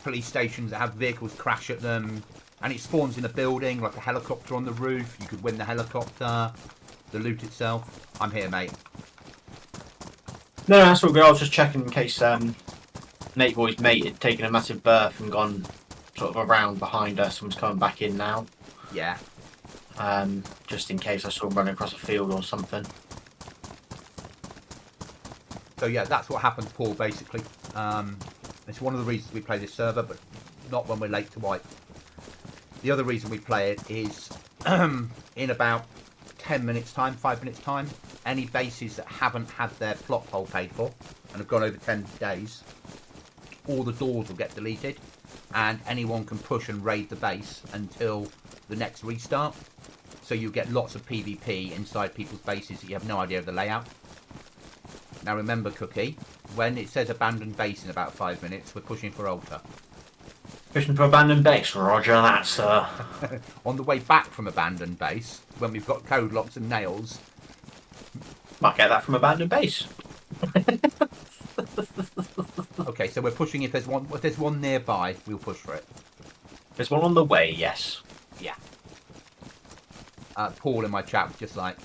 police stations that have vehicles crash at them, and it spawns in a building like a helicopter on the roof. You could win the helicopter, the loot itself. I'm here, mate. No, that's all good. I was just checking in case Nate Boy's mate had taken a massive berth and gone sort of around behind us and was coming back in now. Yeah. Just in case I saw him running across a field or something. So yeah, that's what happens, Paul, basically. It's one of the reasons we play this server, but not when we're late to wipe. The other reason we play it is in about 10 minutes time, 5 minutes time, any bases that haven't had their plot hole paid for and have gone over 10 days, all the doors will get deleted and anyone can push and raid the base until the next restart. So you get lots of PvP inside people's bases that you have no idea of the layout. Now remember, Cookie, when it says abandoned base in about 5 minutes, we're pushing for altar. Pushing for abandoned base, roger that, sir. On the way back from abandoned base, when we've got code locks and nails... Might get that from abandoned base. Okay, so we're pushing if there's one nearby, we'll push for it. There's one on the way, yes. Yeah. Paul in my chat was just like,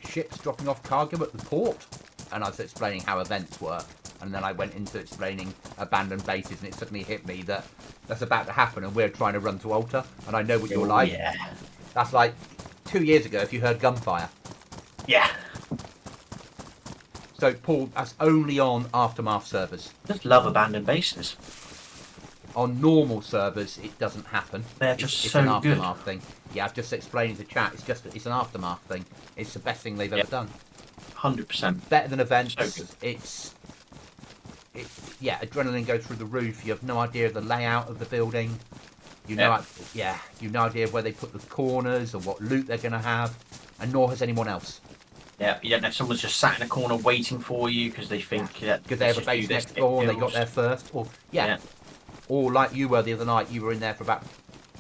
ships dropping off cargo at the port? And I was explaining how events work. And then I went into explaining abandoned bases, and it suddenly hit me that that's about to happen, and we're trying to run to altar. And I know what you're like. Yeah. That's like 2 years ago if you heard gunfire. Yeah. So, Paul, that's only on Aftermath servers. Just love abandoned bases. On normal servers, it doesn't happen. They're just it's so an good. Aftermath thing. Yeah, I've just explained to chat. It's an Aftermath thing. It's the best thing they've ever done. 100%. Better than events. So good. It's yeah, adrenaline goes through the roof. You have no idea of the layout of the building. You know, you've no idea where they put the corners or what loot they're going to have, and nor has anyone else. Yeah, you don't know if someone's just sat in a corner waiting for you because they think that because they have a base next door and they got there first, or or like you were the other night, you were in there for about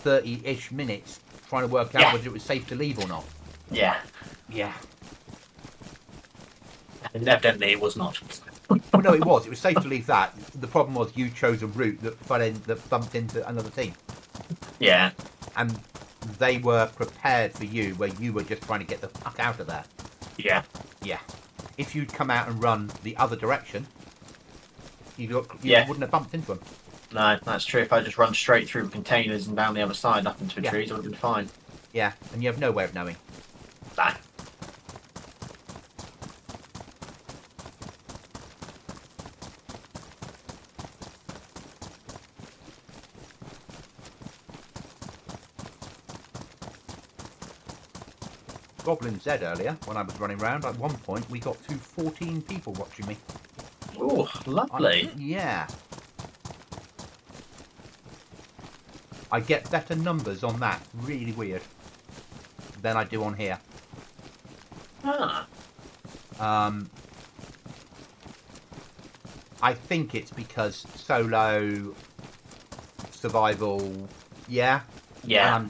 30-ish minutes trying to work out whether it was safe to leave or not. Yeah. Yeah. And evidently it was not. Well, no, it was. It was safe to leave that. The problem was you chose a route that bumped into another team. Yeah. And they were prepared for you, where you were just trying to get the fuck out of there. Yeah. Yeah. If you'd come out and run the other direction, you wouldn't have bumped into them. No, that's true. If I just run straight through containers and down the other side up into the trees, I would have been fine. Yeah, and you have no way of knowing. No. GoblinZ earlier, when I was running around, at one point we got to 14 people watching me. Oh, lovely. Yeah. I get better numbers on that, really weird, than I do on here. Ah. I think it's because solo survival, yeah, yeah.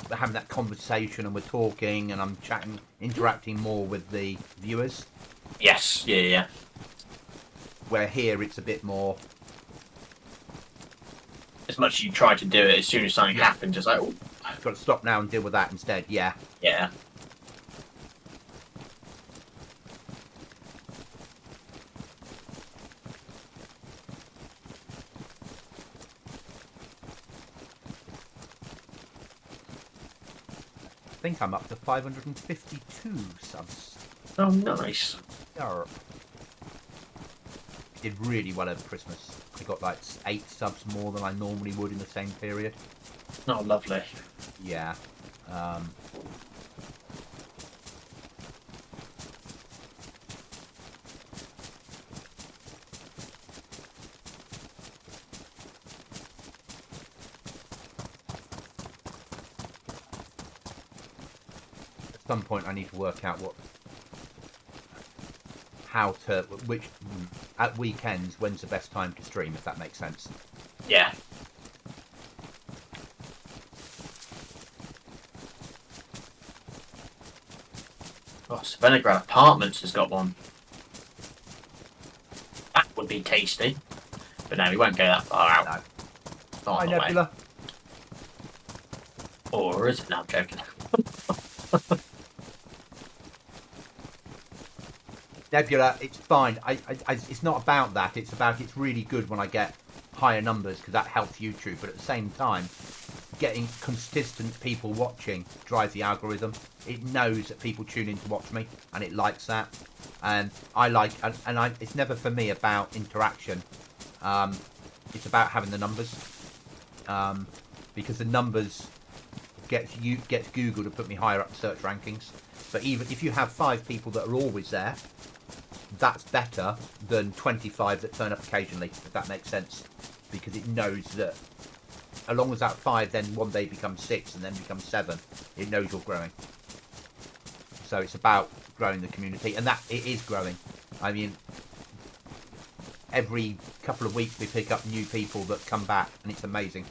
We're having that conversation and we're talking and I'm chatting, interacting more with the viewers. Yes, yeah. Where here it's a bit more. As much as you try to do it, as soon as something happens, just like, oh. Got to stop now and deal with that instead. Yeah. Yeah. I think I'm up to 552 subs. Oh, nice. Yarp. Did really well over Christmas. I got like 8 subs more than I normally would in the same period. Oh, lovely. Yeah. some point I need to work out at weekends, when's the best time to stream, if that makes sense. Yeah. Oh, Savannah Apartments has got one. That would be tasty. But no, we won't go that far out. No. Not Hi, on the way. Nebula. Or is it? No, I'm joking. Nebula, it's fine. It's not about that. It's really good when I get higher numbers because that helps YouTube. But at the same time, getting consistent people watching drives the algorithm. It knows that people tune in to watch me, and it likes that. And it's never for me about interaction. It's about having the numbers, because the numbers gets Google to put me higher up the search rankings. But even if you have 5 people that are always there, that's better than 25 that turn up occasionally, if that makes sense, because it knows that as long as that 5 then one day becomes 6 and then becomes 7, it knows you're growing. So it's about growing the community, and that it is growing. I mean, every couple of weeks we pick up new people that come back, and it's amazing.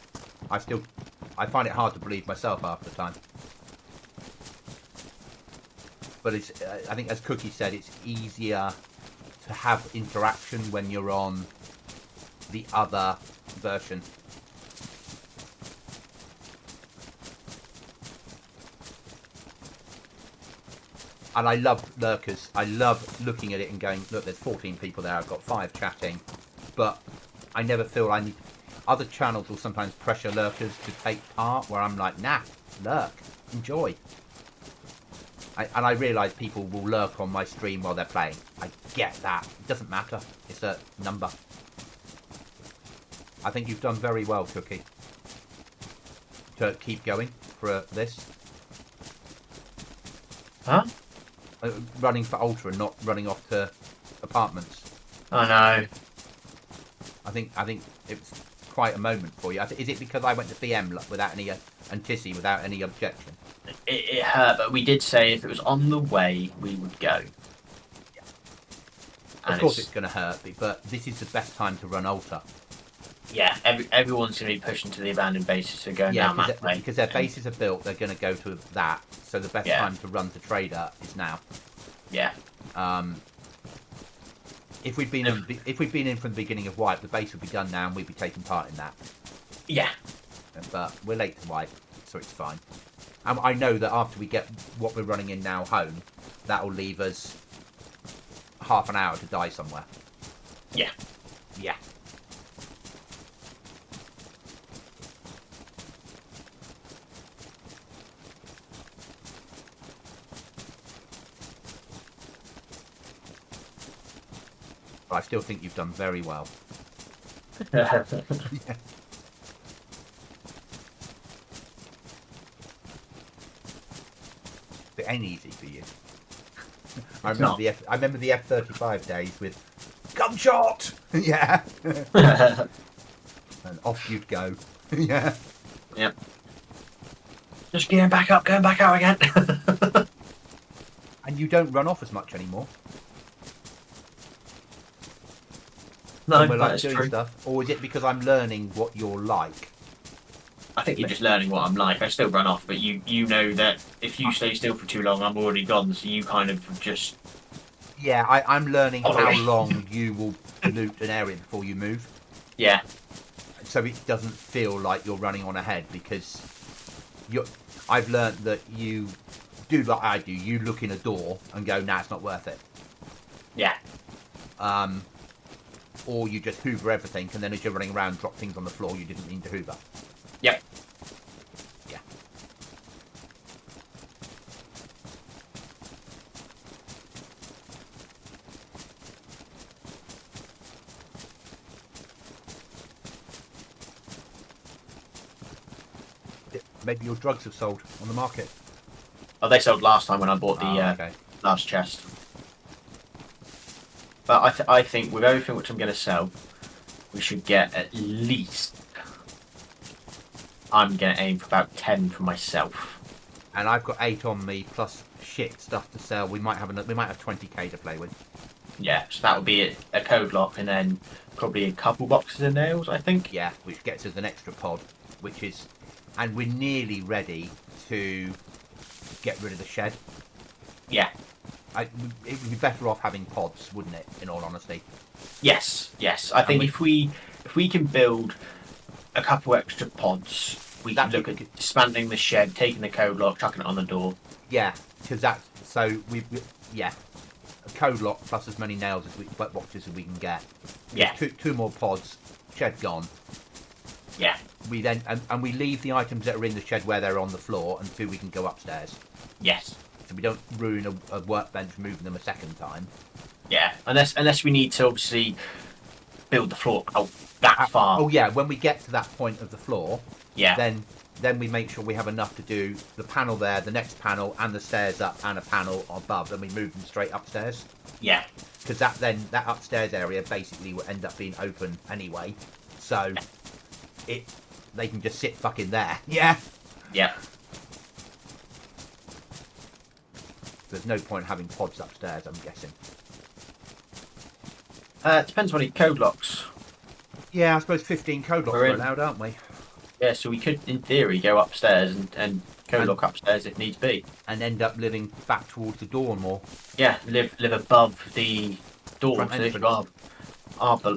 I find it hard to believe myself half the time. But I think, as Cookie said, it's easier to have interaction when you're on the other version. And I love lurkers. I love looking at it and going, look, there's 14 people there. I've got 5 chatting. But I never feel I need... Other channels will sometimes pressure lurkers to take part, where I'm like, nah, lurk, enjoy. And I realise people will lurk on my stream while they're playing. I get that. It doesn't matter. It's a number. I think you've done very well, Cookie, to keep going for this. Huh? Running for Ultra and not running off to apartments. I know. I think it was quite a moment for you. Is it because I went to BM without any and Tissy without any objection? It hurt, but we did say if it was on the way, we would go. Yeah. And of course it's going to hurt, but this is the best time to run Ultra. Yeah, everyone's going to be pushing to the abandoned bases, so going down that way. Because their bases are built, they're going to go to that. So the best time to run to Trader is now. Yeah. If we'd been in from the beginning of Wipe, the base would be done now, and we'd be taking part in that. Yeah. But we're late to Wipe, so it's fine. And I know that after we get what we're running in now home, that will leave us half an hour to die somewhere. Yeah. Yeah. But I still think you've done very well. Yeah. It ain't easy for you. I remember the F-35 days with gunshot. Yeah. And off you'd go. Yeah. Yep. Just going back up, going back out again. And you don't run off as much anymore. No, we're like that's doing true. stuff, or is it because I'm learning what you're like? I think you're just learning what I'm like. I still run off, but you know that if you stay still for too long, I'm already gone. So you kind of just... Yeah, I'm learning how long you will loot an area before you move. Yeah. So it doesn't feel like you're running on ahead, because I've learned that you do like I do. You look in a door and go, nah, it's not worth it. Yeah. Or you just hoover everything, and then as you're running around, drop things on the floor you didn't mean to hoover. Yep. Yeah. Maybe your drugs have sold on the market. Oh, they sold last time when I bought the last chest. But I think with everything which I'm going to sell, we should get at least... I'm going to aim for about 10 for myself. And I've got 8 on me, plus shit stuff to sell. We might have 20k to play with. Yeah, so that would be a code lock and then probably a couple boxes of nails, I think. Yeah, which gets us an extra pod, and we're nearly ready to get rid of the shed. Yeah. It would be better off having pods, wouldn't it? In all honesty. Yes. I think if we can build a couple extra pods, we can look at expanding the shed, taking the code lock, chucking it on the door. Yeah, because that's so a code lock plus as many nails boxes as we can get. Yeah. Two more pods, shed gone. Yeah. We then and we leave the items that are in the shed where they're on the floor until we can go upstairs. Yes. So we don't ruin a workbench moving them a second time. Yeah, unless we need to obviously build the floor out that far. Oh yeah, when we get to that point of the floor, yeah, then we make sure we have enough to do the panel there, the next panel, and the stairs up, and a panel above, and we move them straight upstairs. Yeah. Because that upstairs area basically will end up being open anyway, so they can just sit fucking there. Yeah. Yeah. There's no point having pods upstairs, I'm guessing. It depends on any code locks. Yeah, I suppose 15 code locks are allowed, aren't we? Yeah, so we could, in theory, go upstairs and code lock upstairs if needs be. And end up living back towards the door more. Yeah, live above the door. So if you are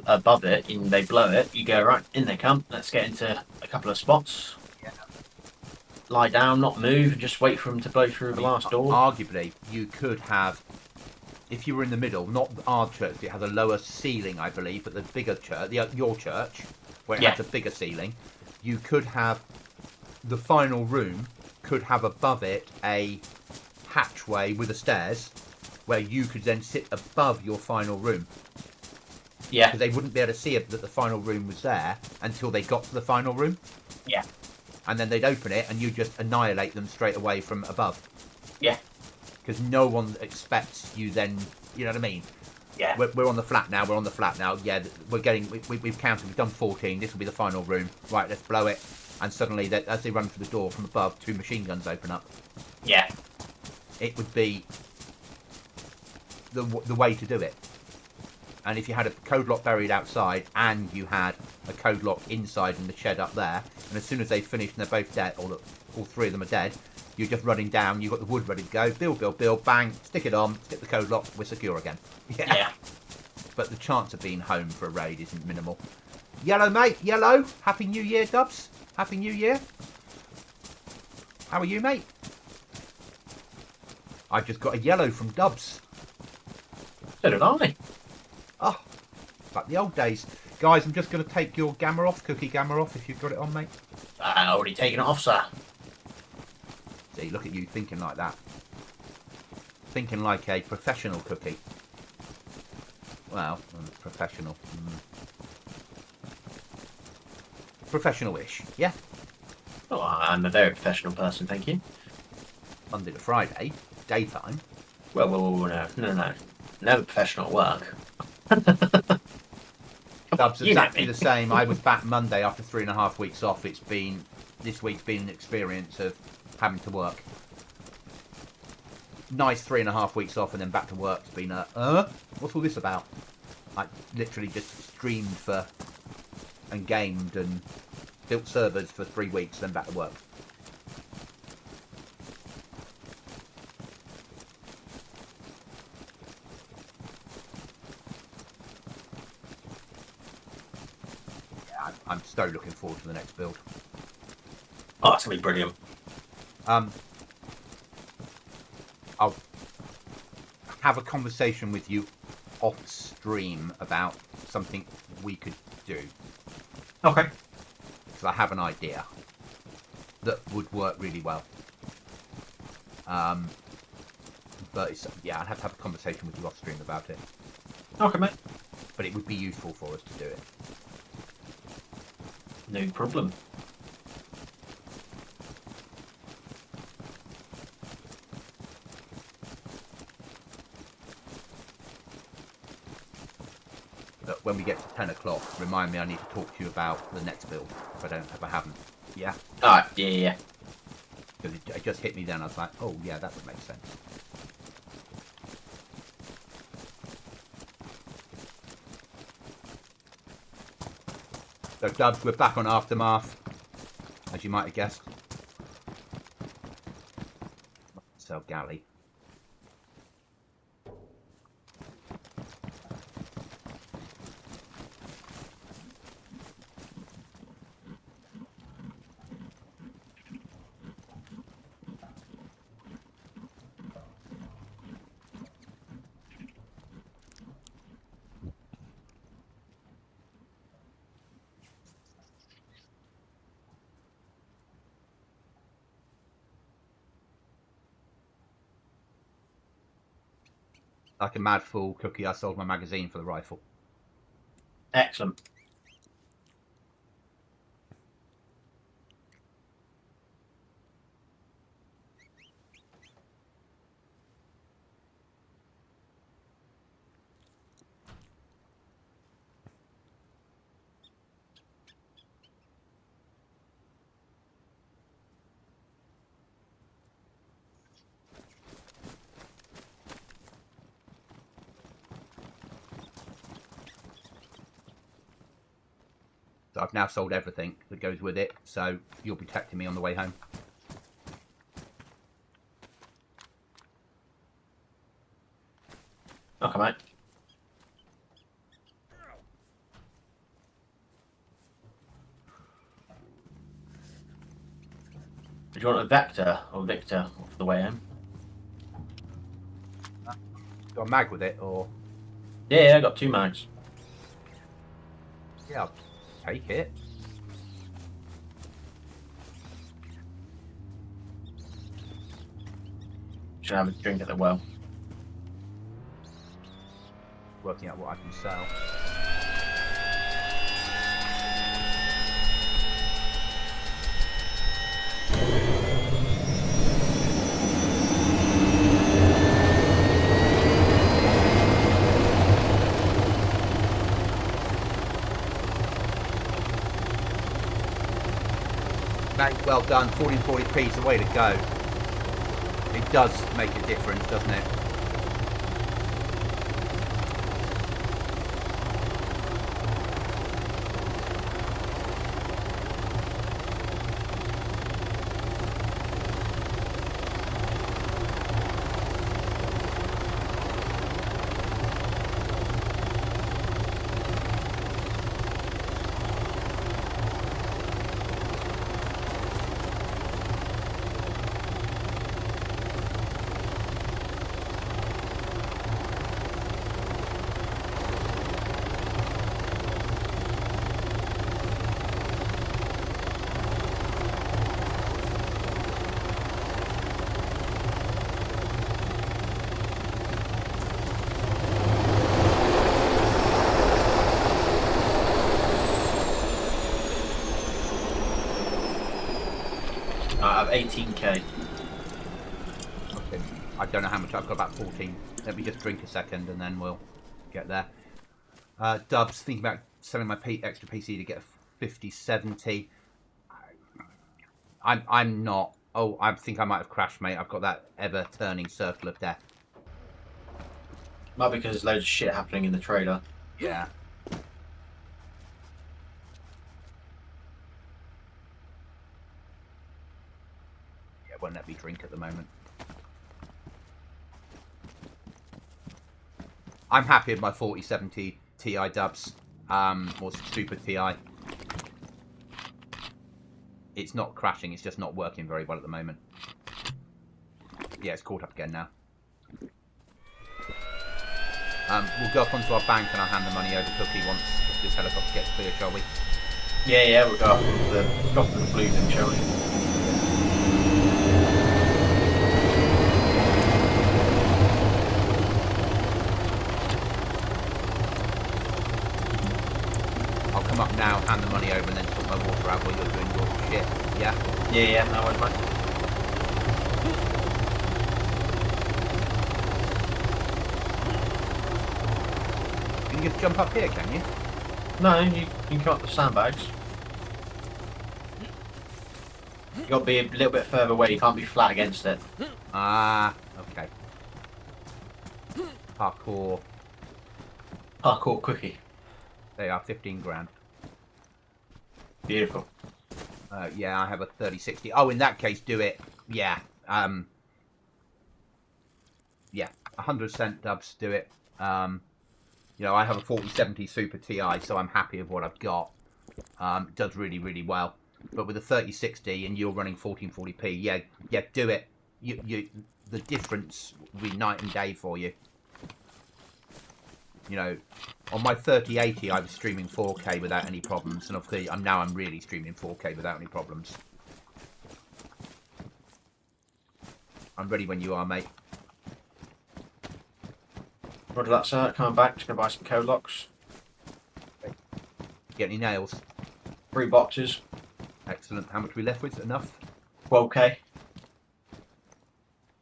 above it and they blow it, you go, right, in they come. Let's get into a couple of spots. Yeah. Lie down, not move, and just wait for them to blow through the last door. Arguably, you could have, if you were in the middle, not our church, it has a lower ceiling, I believe, but the bigger church, your church, where it has a bigger ceiling, you could have, the final room could have above it a hatchway with the stairs, where you could then sit above your final room. Yeah. Because they wouldn't be able to see that the final room was there until they got to the final room. Yeah. And then they'd open it and you just annihilate them straight away from above. Yeah. Because no one expects you then, you know what I mean? Yeah. We're on the flat now, Yeah, we've counted, we've done 14, this will be the final room. Right, let's blow it. And suddenly, as they run through the door from above, 2 machine guns open up. Yeah. It would be the way to do it. And if you had a code lock buried outside and you had a code lock inside in the shed up there, and as soon as they finish and they're both dead, all 3 of them are dead, you're just running down, you've got the wood ready to go, build, bang, stick it on, stick the code lock, we're secure again. Yeah. But the chance of being home for a raid isn't minimal. Yellow, mate, yellow. Happy New Year, Dubs. Happy New Year. How are you, mate? I just got a yellow from Dubs. So did I. Oh, like the old days. Guys, I'm just going to take your gamma off, cookie gamma off, if you've got it on, mate. I already taken it off, sir. See, look at you thinking like that. Thinking like a professional cookie. Well, professional. Professional-ish, yeah? Oh, I'm a very professional person, thank you. Monday to Friday, daytime. Well, no. Never professional at work. Dub's exactly the same. I was back Monday after 3.5 weeks off. This week's been an experience of having to work. Nice 3.5 weeks off and then back to work. It's been what's all this about? I literally just streamed and gamed and built servers for 3 weeks, then back to work. Yeah, I'm so looking forward to the next build. Oh, it's going to be brilliant. I'll have a conversation with you off stream about something we could do. Okay. Because I have an idea that would work really well. But I'd have to have a conversation with you off stream about it. Okay, mate. But it would be useful for us to do it. No problem. But when we get to 10 o'clock, remind me I need to talk to you about the next build, if I haven't. Yeah? Alright, yeah. Because it just hit me then. I was like, oh yeah, that would make sense. So Dubs, we're back on Aftermath, as you might have guessed. So galley. Like a mad fool, Cookie, I sold my magazine for the rifle. Excellent. So I've now sold everything that goes with it, so you'll be texting me on the way home. Okay, mate. Do you want a Vector or Victor for the way home? Got a mag with it, or? Yeah, I got 2 mags. Yeah, I'll take it. Should have a drink at the well. Working out what I can sell. Thanks, well done. 1440p is the way to go. It does make a difference, doesn't it? I have 18k. Okay. I don't know how much. I've got about 14. Let me just drink a second and then we'll get there. Dubs, thinking about selling my extra PC to get a 5070. I'm not. Oh, I think I might have crashed, mate. I've got that ever-turning circle of death. Might be because there's loads of shit happening in the trailer. Yeah. Yeah, won't let me drink at the moment. I'm happy with my 4070 Ti Dubs, or Super Ti. It's not crashing, it's just not working very well at the moment. Yeah, it's caught up again now. We'll go up onto our bank and I'll hand the money over Cookie once this helicopter gets clear, shall we? Yeah, we'll go up onto the top of the blue thing, shall we? I'll come up now, hand the money over and then sort my water out while you're doing your shit, yeah? Yeah, no worries, mate. You can just jump up here, can you? No, you can come up the sandbags. You got to be a little bit further away. You can't be flat against it. Ah, okay. Parkour. Parkour quickie. They are 15 grand. Beautiful. Yeah, I have a 3060. Oh, in that case, do it. Yeah. Yeah, 100% dubs, do it. You know, I have a 4070 Super Ti, so I'm happy with what I've got. It does really, really well. But with a 3060 and you're running 1440p, yeah, do it. The difference will be night and day for you. You know, on my 3080, I was streaming 4K without any problems, and obviously I'm really streaming 4K without any problems. I'm ready when you are, mate. Roger that, sir. Coming back. Just gonna buy some code locks. Get any nails? 3 boxes. Excellent. How much are we left with? Enough? 12k.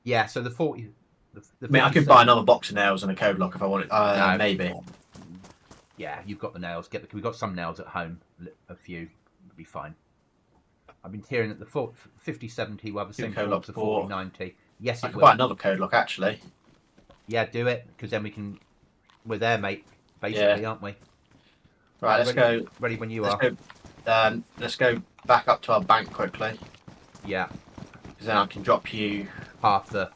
Yeah. So the 40. I mean, I could buy another box of nails and a code lock if I wanted. No. Maybe. Yeah, you've got the nails. We've got some nails at home. A few will be fine. I've been hearing that the 5070 will have the same code lock as the 4090. Yes, it I could will. buy another code lock actually. Yeah, do it, because then we can. We're there, mate. Basically, Yeah. aren't we? Right, let's go. Ready when you let's are. Go, let's go back up to our bank quickly. Yeah. Because then I can drop you Half the.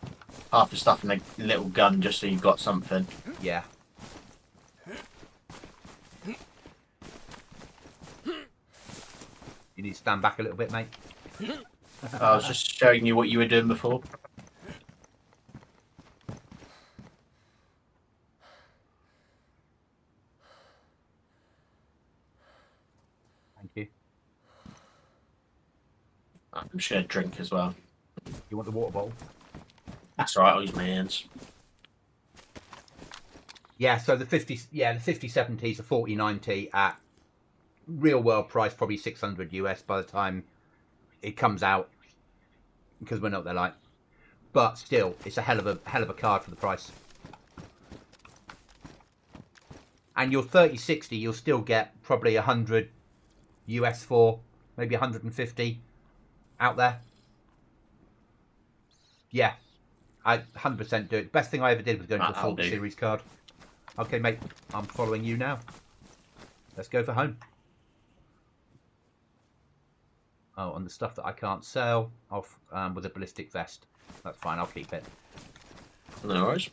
stuff in a little gun just so you've got something. Yeah. You need to stand back a little bit, mate. I was just showing you what you were doing before. Thank you. I'm just going to drink as well. You want the water bottle? That's alright, I'll use my hands. Yeah, so the 5070 is a 4090 at real world price, probably 600 US by the time it comes out, because we're not there like. But still, it's a hell of a card for the price. And your 3060, you'll still get probably 100 US for, maybe 150 out there. Yeah, I 100% do it. Best thing I ever did was go into a 40 series card. Okay, mate, I'm following you now. Let's go for home. Oh, and the stuff that I can't sell off with a ballistic vest. That's fine, I'll keep it. No worries.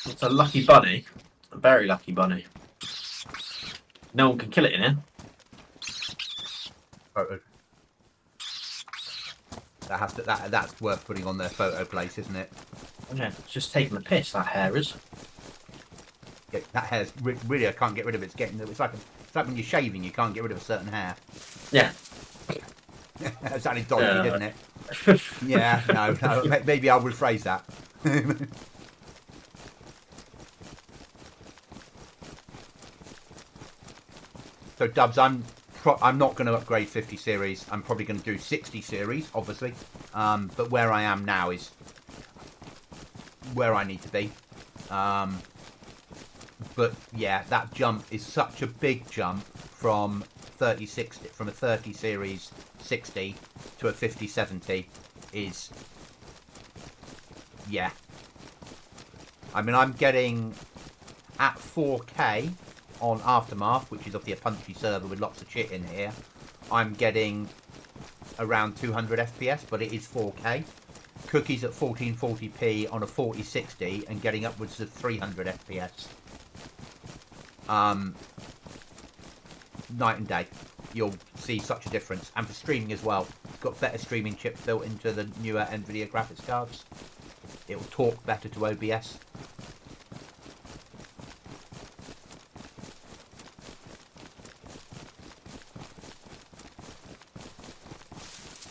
It's a lucky bunny. A very lucky bunny. No one can kill it in here. Photo. That's worth putting on their photo place, isn't it? Yeah, it's just taking the piss, that hair is. Yeah, that hair's really, I can't get rid of it. It's like when you're shaving, you can't get rid of a certain hair. Yeah. That sounded dodgy, didn't it? Yeah, no, maybe I'll rephrase that. So Dubs, I'm not going to upgrade 50 series. I'm probably going to do 60 series, obviously. But where I am now is where I need to be. But yeah, that jump is such a big jump from a 30 series 60 to a 5070 is, yeah. I mean, I'm getting at 4K on Aftermath, which is obviously a punchy server with lots of shit in here. I'm getting around 200 FPS, but it is 4K. Cookies at 1440p on a 4060 and getting upwards of 300 FPS. Night and day. You'll see such a difference. And for streaming as well, got better streaming chips built into the newer NVIDIA graphics cards. It will talk better to OBS.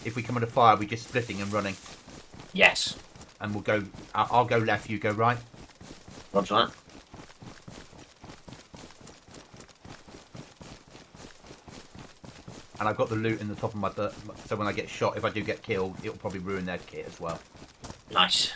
If we come under fire, we're just splitting and running. Yes. And we'll go. I'll go left, you go right. Roger that. And I've got the loot in the top of my butt, so when I get shot, if I do get killed, it'll probably ruin their kit as well. Nice.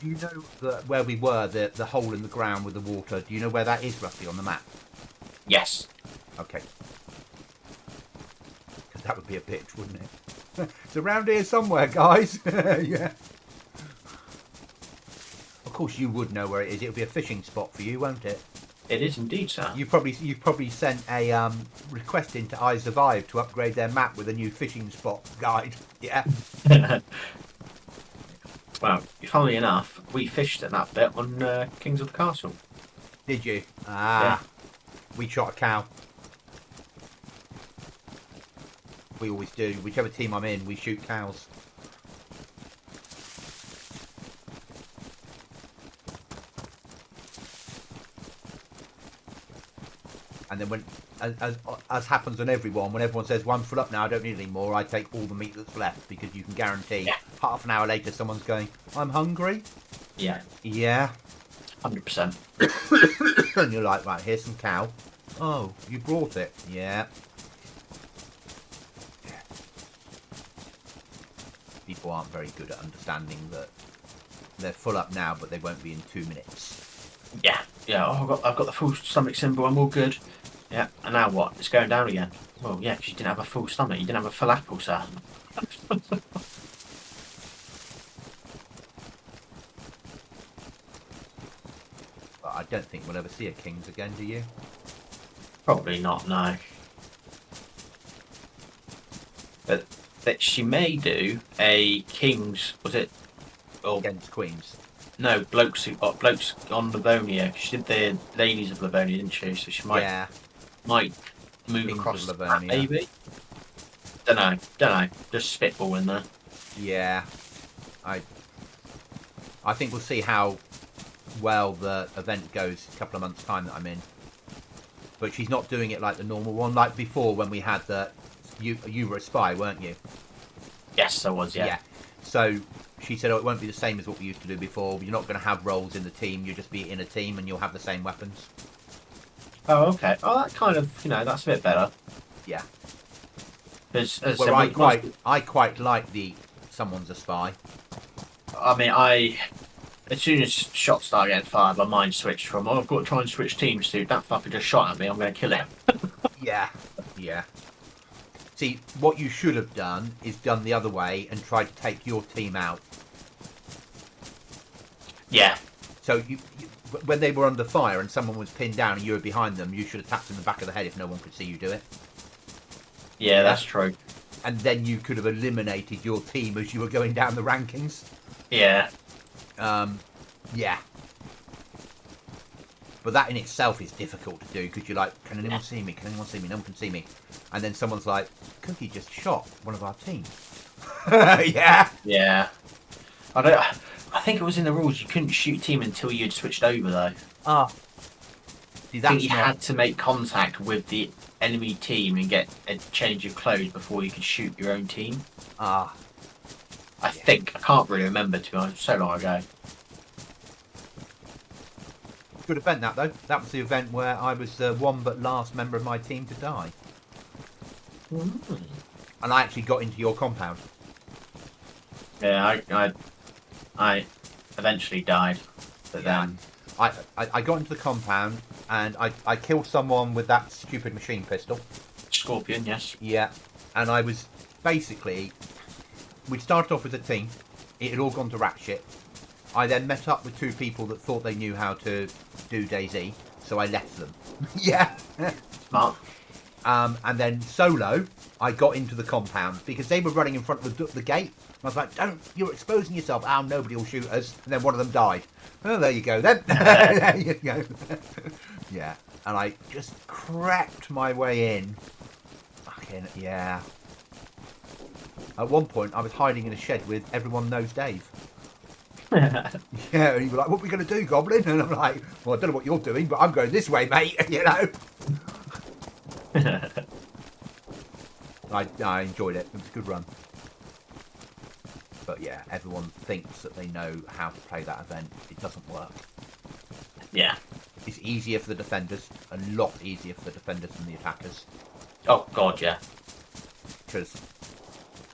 Do you know where we were, the hole in the ground with the water? Do you know where that is roughly on the map? Yes. Okay. Because that would be a bitch, wouldn't it? It's around here somewhere, guys. Yeah. Of course, you would know where it is. It'll be a fishing spot for you, won't it? It is indeed, sir. You've probably sent a request into iSurvive to upgrade their map with a new fishing spot guide. Yeah. Well, funnily enough, we fished at that bit on Kings of the Castle. Did you? Ah. Yeah. We shot a cow. We always do. Whichever team I'm in, we shoot cows. And then when, as happens on everyone, when everyone says, well, I'm full up now, I don't need any more, I take all the meat that's left, because you can guarantee half an hour later someone's going, I'm hungry. Yeah. Yeah. 100%. And you're like, right, here's some cow. Oh, you brought it. Yeah. People aren't very good at understanding that they're full up now, but they won't be in 2 minutes. Yeah. Yeah. Oh, I've got the full stomach symbol. I'm all good. Yeah. And now what? It's going down again. Well, yeah, because you didn't have a full stomach. You didn't have a full apple, sir. But I don't think we'll ever see a Kings again, do you? Probably not, no. But she may do a King's, was it? Or, Against Queens. no, blokes on Livonia. She did the ladies of Livonia, didn't she? So she might move Kings across of that, Livonia. maybe. Don't know. Just spitball in there. Yeah. I think we'll see how well the event goes a couple of months' time that I'm in. But she's not doing it like the normal one, like before when we had you were a spy, weren't you? Yes, I was, yeah. So she said, oh, it won't be the same as what we used to do before. You're not going to have roles in the team. You'll just be in a team and you'll have the same weapons. Oh, okay. Oh, that kind of, that's a bit better. Yeah. As well, I quite like the someone's a spy. I mean, as soon as shots start getting fired, my mind switched from, I've got to try and switch teams to, that fucker just shot at me, I'm going to kill him. Yeah. See, what you should have done is done the other way and tried to take your team out. Yeah. So when they were under fire and someone was pinned down and you were behind them, you should have tapped in the back of the head if no one could see you do it. Yeah, that's true. And then you could have eliminated your team as you were going down the rankings. Yeah. Yeah. But that in itself is difficult to do because you're like, can anyone see me? Can anyone see me? No one can see me. And then someone's like, Cookie just shot one of our team. Yeah. Yeah. I think it was in the rules you couldn't shoot team until you'd switched over though. See, I think you had to make contact with the enemy team and get a change of clothes before you could shoot your own team. I think. I can't really remember, to be honest. So long ago. Good event that though. That was the event where I was the one but last member of my team to die. And I actually got into your compound. Yeah, I eventually died. But then I got into the compound and I killed someone with that stupid machine pistol. Scorpion, yes. Yeah. And I was basically, we'd started off as a team. It had all gone to rat shit. I then met up with two people that thought they knew how to do DayZ, so I left them. Yeah. Smart. And then solo, I got into the compound because they were running in front of the gate. I was like, you're exposing yourself. Oh, nobody will shoot us. And then one of them died. Oh, there you go then. There you go. Yeah. And I just crept my way in. Fucking, yeah. At one point, I was hiding in a shed with Everyone Knows Dave. Yeah, and he was like, what are we going to do, Goblin? And I'm like, well, I don't know what you're doing, but I'm going this way, mate, you know. I enjoyed it. It was a good run. But yeah, everyone thinks that they know how to play that event. It doesn't work. Yeah. It's easier for the defenders. A lot easier for the defenders than the attackers. Oh, God, yeah. Because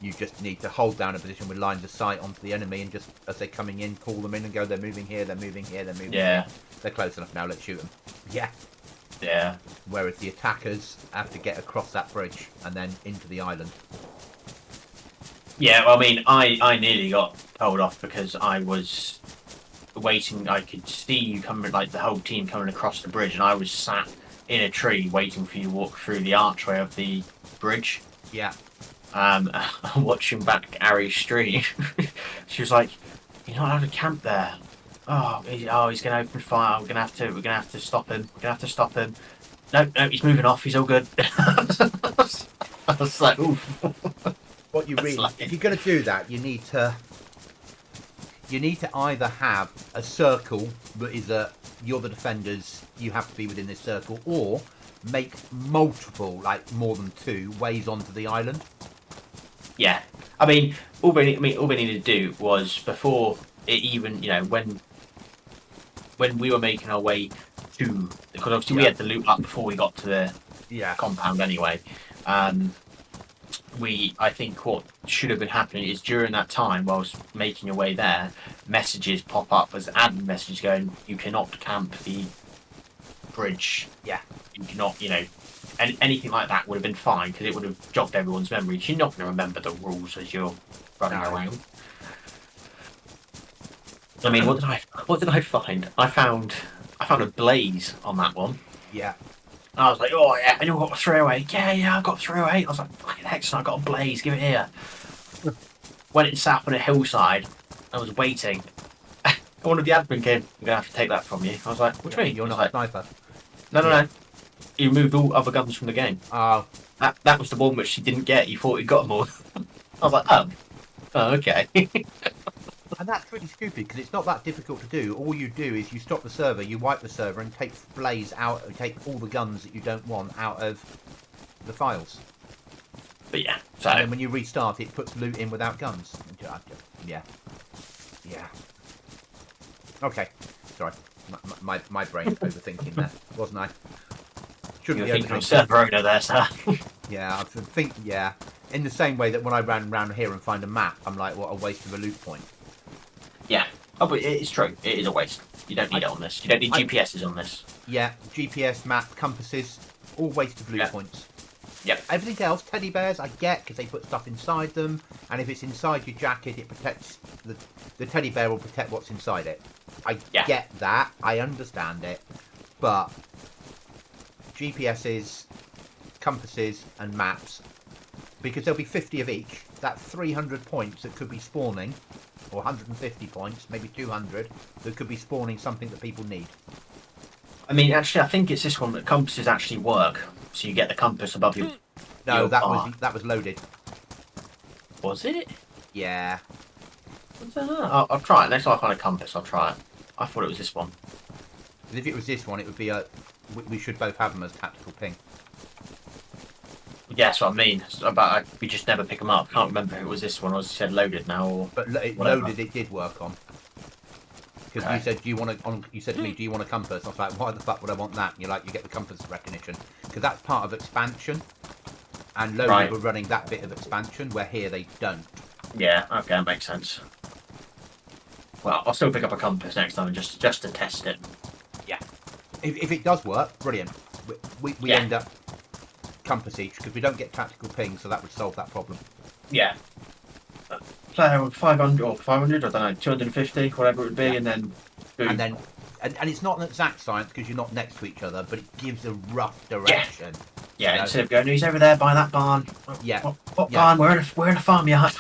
You just need to hold down a position with lines of sight onto the enemy, and just as they're coming in, call them in and go, they're moving here, they're moving here, they're moving here. They're close enough now, let's shoot them. Yeah. Yeah. Whereas the attackers have to get across that bridge and then into the island. Yeah, well, I mean, I nearly got told off because I was waiting. I could see you coming, like the whole team coming across the bridge, and I was sat in a tree waiting for you to walk through the archway of the bridge. Yeah. Watching back Ari's stream. She was like, "You're not allowed to camp there. Oh, he's gonna open fire. We're gonna have to stop him. We're gonna have to stop him. No, he's moving off. He's all good." I was like, "Oof." What you really, if you're going to do that, you need to either have a circle that is you're the defenders, you have to be within this circle, or make multiple, like more than 2 ways onto the island. Yeah, I mean, all we needed to do was before it even, when we were making our way to, because obviously we had to loop up before we got to the compound anyway. I think what should have been happening is during that time, whilst making your way there, messages pop up as admin messages going, "You cannot camp the bridge." Yeah. You cannot, and anything like that would have been fine because it would have jogged everyone's memory. You're not going to remember the rules as you're running around. I mean, what did I find? I found a blaze on that one. Yeah. I was like, "Oh yeah, anyone got a 308? Yeah, I got a 308. I was like, "Fucking excellent, I got a blaze, give it here." Went and sat on a hillside. I was waiting. One of the admin came, "We're gonna have to take that from you." I was like, "What do you mean?" You're not a sniper. No. He removed all other guns from the game. Oh. That was the one which he didn't get. He thought he got them all. I was like, oh okay. And that's really stupid because it's not that difficult to do. All you do is you stop the server, you wipe the server, and take blaze out, take all the guns that you don't want out of the files. But yeah, so and then when you restart, it puts loot in without guns. Yeah. Okay, sorry, my brain overthinking that, wasn't I? You're thinking of server owner there, sir. Yeah, yeah. In the same way that when I ran around here and find a map, I'm like, what a waste of a loot point. Yeah. Oh, but it is true. It is a waste. You don't need it on this. You don't need GPSs on this. Yeah, GPS, map, compasses, all waste of loot points. Yep. Everything else, teddy bears, I get, because they put stuff inside them, and if it's inside your jacket, it protects, the teddy bear will protect what's inside it. I get that, I understand it, but GPSs, compasses, and maps, because there'll be 50 of each, that's 300 points that could be spawning, or 150 points, maybe 200, that could be spawning something that people need. I mean, actually, I think it's this one that compasses actually work. So you get the compass above you. No, that was loaded. Was it? Yeah. I'll try it. Next time I find a compass, I'll try it. I thought it was this one. If it was this one, it would be we should both have them as tactical ping. Yeah, that's what I mean. We just never pick them up. Can't remember if it was this one or it said loaded now or. But loaded, it did work on. Because you said, you said to me, "Do you want a compass?" I was like, "Why the fuck would I want that?" And you're like, "You get the compass recognition." Because that's part of expansion. And loaded were running that bit of expansion, where here they don't. Yeah, okay, that makes sense. Well, I'll still pick up a compass next time just to test it. Yeah. If it does work, brilliant. We end up compass each, because we don't get tactical ping, so that would solve that problem. Yeah. So 500 or 500, I don't know, 250, whatever it would be, and then boom. And it's not an exact science because you're not next to eeach other, but it gives a rough direction. Yeah, instead of going, "He's over there by that barn." Yeah. What barn? We're in a farmyard.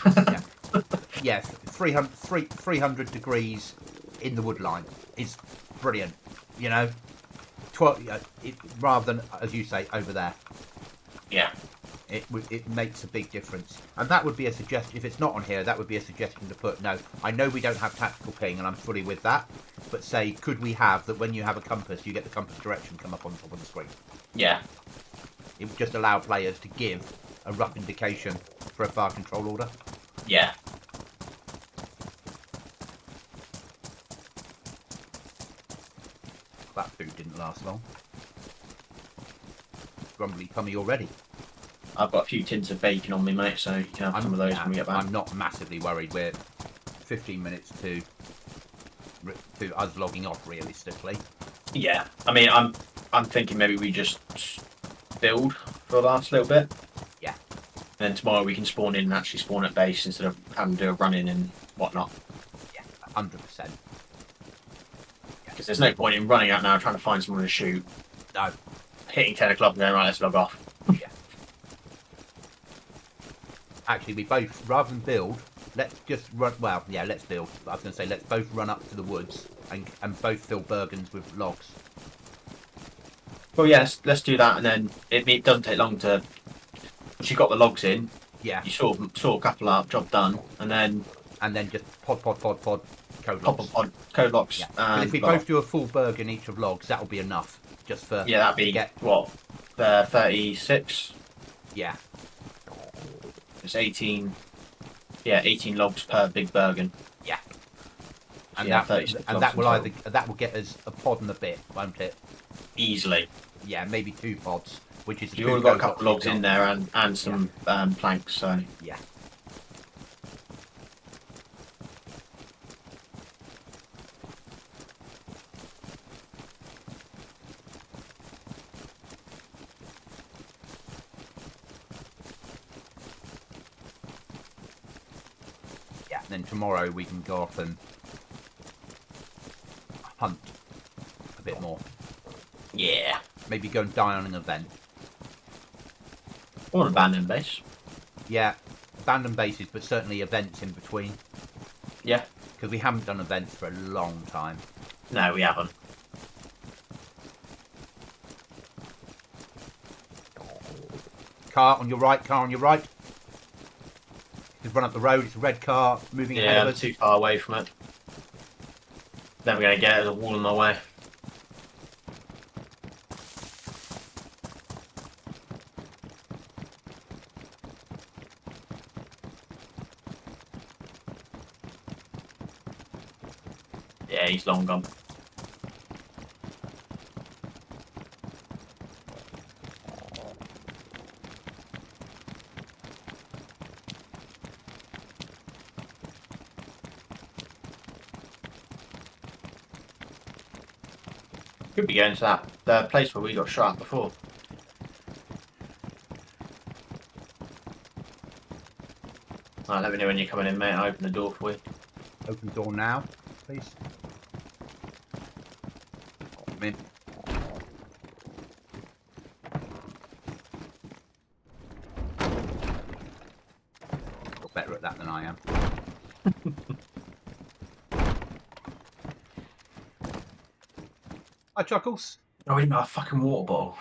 Yeah. 300 degrees in the wood line is brilliant. 12, rather than, as you say, over there. Yeah. It makes a big difference, and that would be a suggestion. If it's not on here, that would be a suggestion to put. No, I know we don't have tactical ping, and I'm fully with that. But say, could we have that when you have a compass, you get the compass direction come up on top of the screen? Yeah. It would just allow players to give a rough indication for a fire control order. Yeah. That food didn't last long. Grumbly tummy already. I've got a few tins of bacon on me, mate, so you can have some of those when we get back. I'm not massively worried. We're 15 minutes to us logging off, realistically. Yeah, I mean, I'm thinking maybe we just build for the last little bit. Yeah. And then tomorrow we can spawn in and actually spawn at base instead of having to do a run-in and whatnot. Yeah, 100%. Because there's no point in running out now trying to find someone to shoot. No. Hitting 10 o'clock and going, right, let's log off. Yeah. Actually, we both, rather than build, let's just run. Well, yeah, let's build. I was going to say, let's both run up to the woods and both fill Bergens with logs. Well, yes, let's do that, and then it doesn't take long to. Once you've got the logs in, Yeah. you saw a couple up, job done, and then just code pop logs. pod code locks. Yeah. If we both do a full Bergen each of logs, that'll be enough. Just for that'd be what 36. Yeah. It's 18. Yeah, 18 logs per big Bergen. Yeah. And Yeah, that will get us a pod and a bit, won't it? Easily. Yeah, maybe 2 pods, which is. You've already got a couple of logs in there and some planks, so. Yeah. Yeah, and then tomorrow we can go off and hunt a bit more. Yeah. Maybe go and die on an event. Or an abandoned base. Yeah, abandoned bases, but certainly events in between. Yeah. Because we haven't done events for a long time. No, we haven't. Car on your right, car on your right. Just run up the road, it's a red car moving ahead of us. Too far away from it. Then we're going to get there's a wall in my way. Yeah, he's long gone. Could be going to the place where we got shot at before. Alright, let me know when you're coming in, mate. I'll open the door for you. Open the door now, please. Come in. You're better at that than I am. Hi, Chuckles. Oh, we got a fucking water bottle.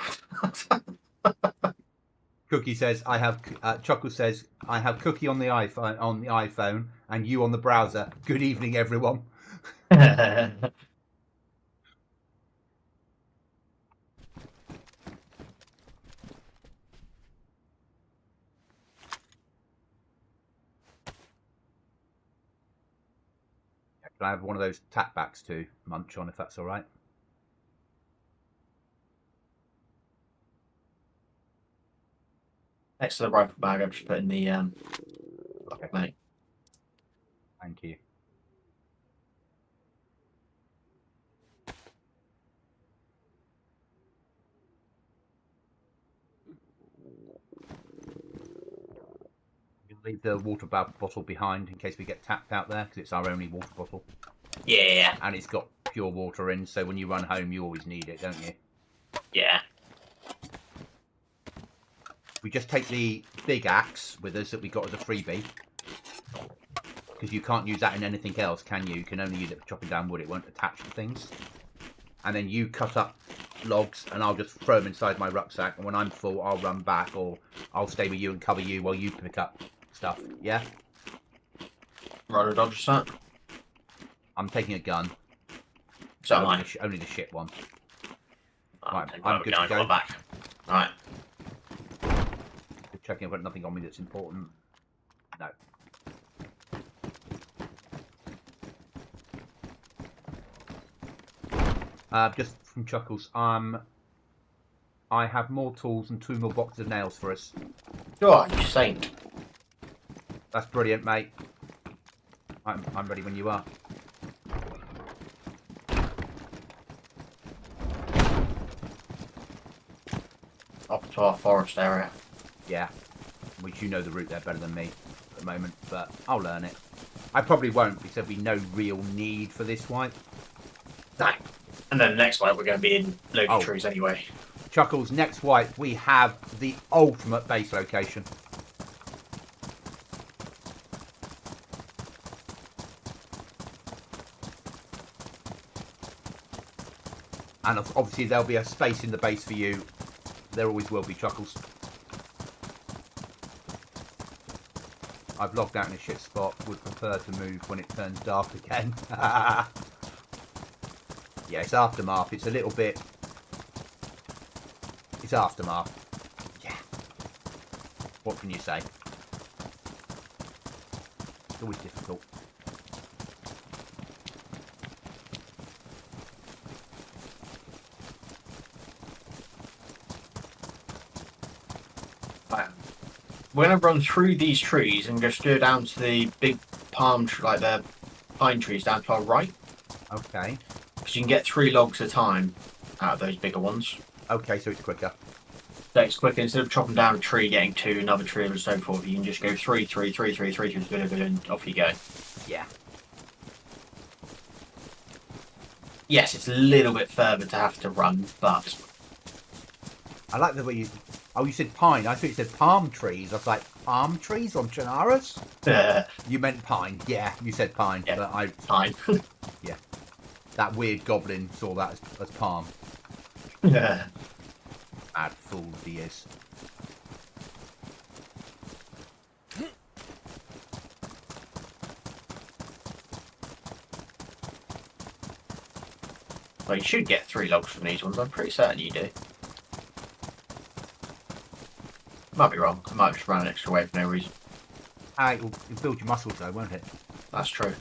Cookie says, "I have." Chuckles says, "I have Cookie on the iPhone, and you on the browser. Good evening, everyone." Can I have one of those tapbacks to munch on, if that's all right? Next to the rifle bag, I've just put in the bucket, mate. Thank you. We'll leave the water bottle behind in case we get tapped out there, because it's our only water bottle. Yeah. And it's got pure water in, so when you run home, you always need it, don't you? Yeah. We just take the big axe with us that we got as a freebie. Because you can't use that in anything else, can you? You can only use it for chopping down wood. It won't attach to things. And then you cut up logs, and I'll just throw them inside my rucksack. And when I'm full, I'll run back, or I'll stay with you and cover you while you pick up stuff. Yeah? Rider dodge that. I'm taking a gun. So am I. Only the shit one. Right, I'm good to go. Back. Alright. Checking I've got nothing on me that's important. No. Just from Chuckles, I have more tools and 2 more boxes of nails for us. Oh, you saint. That's brilliant, mate. I'm ready when you are. Off to our forest area. Yeah. Which you know the route there better than me at the moment, but I'll learn it. I probably won't because there'll be no real need for this wipe. No. And then the next wipe we're going to be in loads of trees anyway. Chuckles, next wipe we have the ultimate base location. And obviously there'll be a space in the base for you. There always will be, Chuckles. I've logged out in a shit spot. Would prefer to move when it turns dark again. Yeah, it's Aftermath. It's a little bit... It's Aftermath. Yeah. What can you say? It's always difficult. We're going to run through these trees and just go down to the big like the pine trees down to our right. Okay. Because you can get 3 logs at a time out of those bigger ones. Okay, so it's quicker. So it's quicker. Instead of chopping down a tree, getting 2, another tree, and so forth, you can just go 3, and off you go. Yeah. Yes, it's a little bit further to have to run, but... I like the way you... Oh, you said pine. I thought you said palm trees. I was like, palm trees on Chinaras? You meant pine. Yeah, you said pine. Yeah, but pine. Yeah. That weird goblin saw that as palm. Yeah. Mad fool he is. Well, you should get 3 logs from these ones. I'm pretty certain you do. Might be wrong. I might just run an extra way for no reason. It'll build your muscles though, won't it? That's true.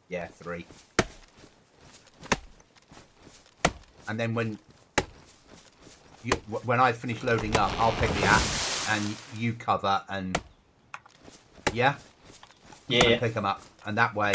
Yeah, 3. And then when I finish loading up, I'll take the axe and you cover and yeah, Yeah. pick them up, and that way.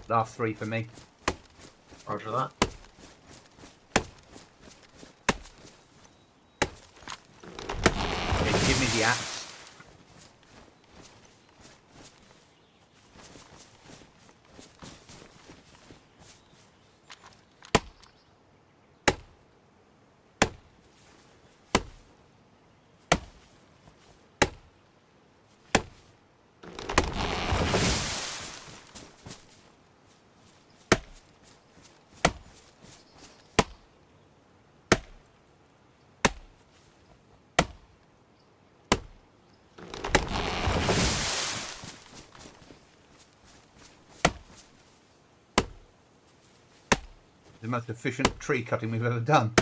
Last 3 for me. Roger that. Okay, give me the axe. The most efficient tree cutting we've ever done.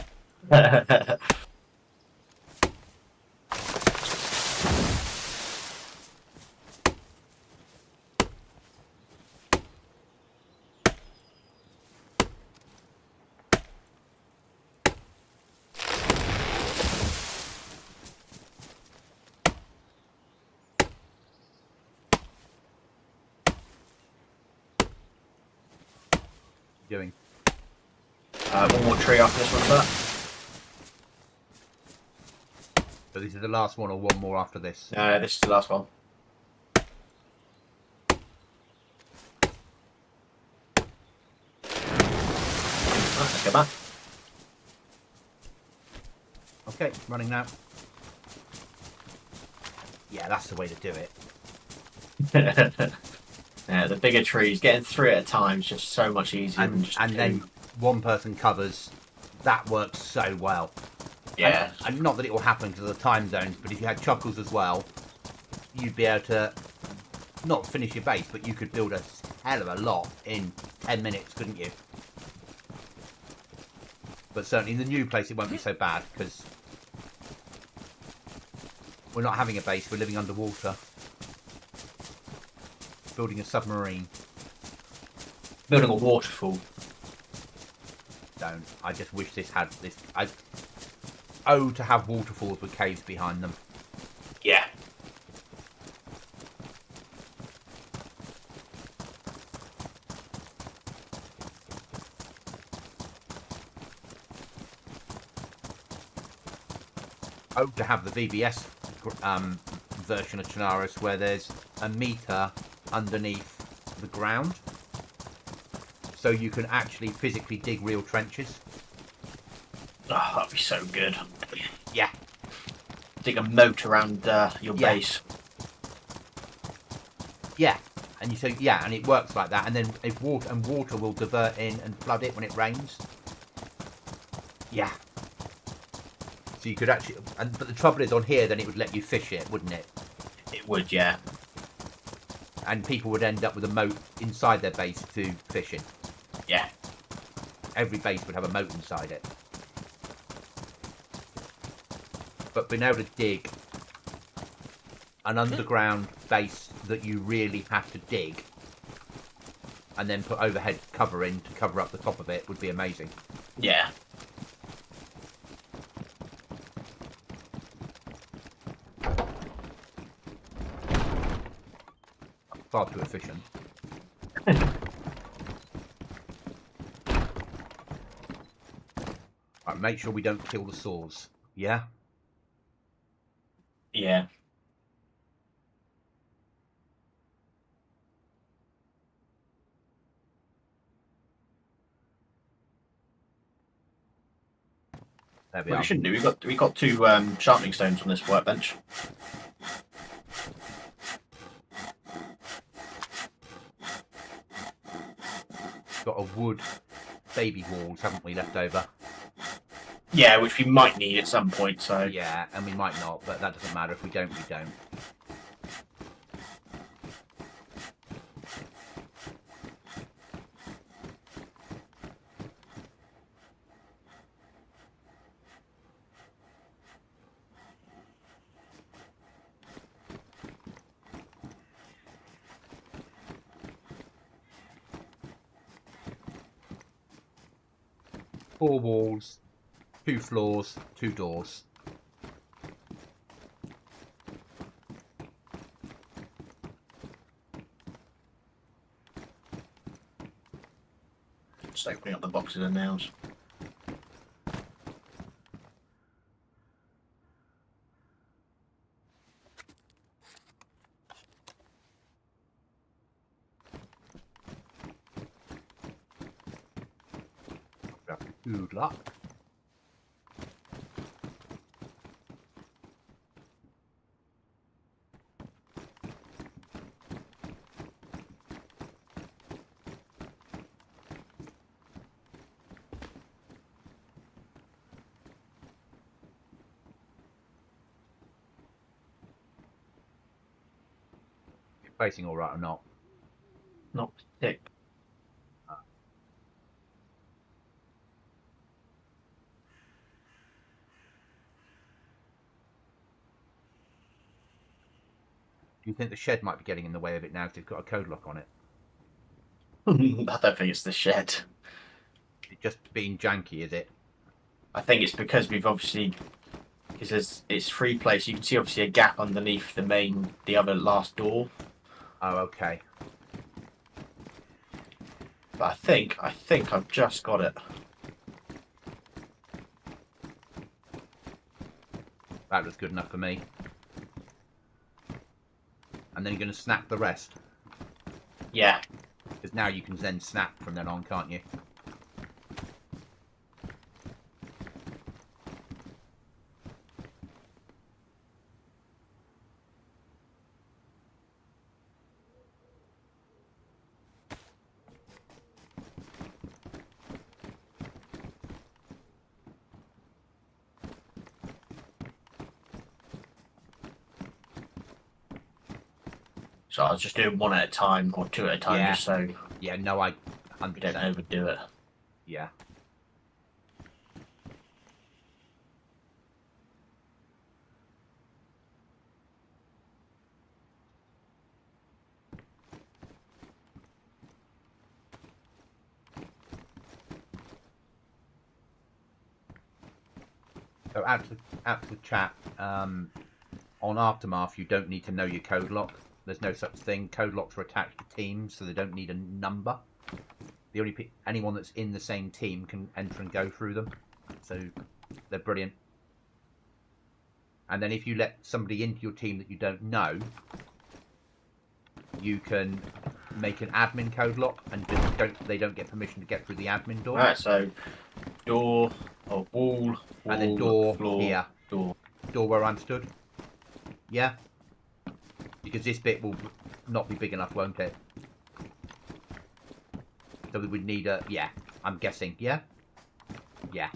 Doing. One more tree after this one, sir. So this is the last one, or one more after this? No, this is the last one. Right, let's go back. Okay, running now. Yeah, that's the way to do it. Yeah, the bigger trees, getting 3 at a time is just so much easier than just 2. Then one person covers. That works so well. Yeah. And not that it will happen to the time zones, but if you had chuckles as well, you'd be able to not finish your base, but you could build a hell of a lot in 10 minutes, couldn't you? But certainly in the new place it won't be so bad, because we're not having a base, we're living underwater. Building a submarine. Building a waterfall. Don't. I just wish this had this. To have waterfalls with caves behind them. Yeah. To have the VBS version of Chernarus where there's a meter underneath the ground, so you can actually physically dig real trenches. Oh, that'd be so good. Yeah. Dig a moat around your base. Yeah. And and it works like that. And then if water will divert in and flood it when it rains. Yeah. So you could actually, but the trouble is on here, then it would let you fish it, wouldn't it? It would, yeah. And people would end up with a moat inside their base to fish in. Yeah. Every base would have a moat inside it. But being able to dig an underground base that you really have to dig and then put overhead cover in to cover up the top of it would be amazing. Yeah. Far too efficient. Right, make sure we don't kill the saws. Yeah? Yeah. There we Well, are. we shouldn't do. We got 2 sharpening stones on this workbench. Got a wood baby walls, haven't we, left over? Yeah, which we might need at some point, so... Yeah, and we might not, but that doesn't matter. If we don't, we don't. Four walls, 2 floors, 2 doors. Just opening up the boxes and nails. Good luck. Facing all right or not? Not thick. Do you think the shed might be getting in the way of it now because it's got a code lock on it? I don't think it's the shed. It's just being janky, is it? I think it's because we've obviously... Because it's 3 places. You can see obviously a gap underneath the other last door. Oh, okay. But I think I've just got it. That was good enough for me. And then you're going to snap the rest. Yeah. Because now you can then snap from then on, can't you? So I was just doing one at a time or two at a time, Yeah. just so Yeah, no, I we don't 100%. overdo it. Yeah. So out to the chat. On Aftermath, you don't need to know your code lock. There's no such thing. Code locks are attached to teams, so they don't need a number. The only anyone that's in the same team can enter and go through them. So they're brilliant. And then if you let somebody into your team that you don't know, you can make an admin code lock, and just they don't get permission to get through the admin door. Right, so door or wall, and then door floor, here. Door where I'm stood. Yeah. Because this bit will not be big enough, won't it? So we would need a... Yeah, I'm guessing. Yeah? Yeah.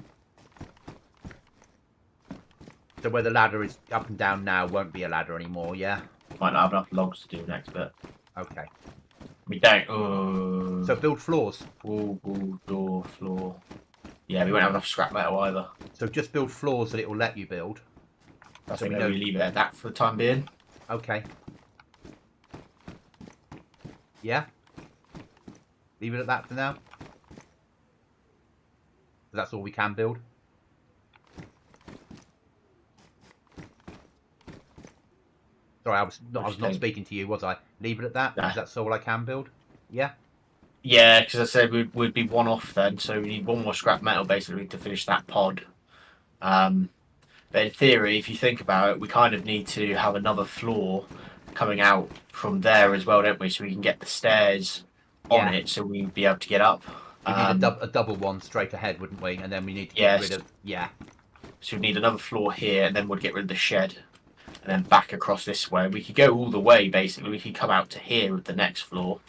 So where the ladder is up and down now won't be a ladder anymore, yeah? Might not have enough logs to do next bit. Okay. We don't. So build floors. Wall, door, floor. Yeah, we won't have enough scrap metal either. So just build floors that it will let you build. I think we leave it at that for the time being. Okay. Yeah? Leave it at that for now? That's all we can build? Sorry, I was not speaking to you, was I? Leave it at that? Nah. That's all I can build? Yeah? Yeah, because I said we'd be one off then, so we need one more scrap metal basically to finish that pod. But in theory, if you think about it, we kind of need to have another floor coming out from there as well, don't we? So we can get the stairs on it, so we'd be able to get up. We need a double one straight ahead, wouldn't we? And then we need to get rid of... Yeah. So we need another floor here, and then we'd get rid of the shed. And then back across this way. We could go all the way, basically. We could come out to here with the next floor.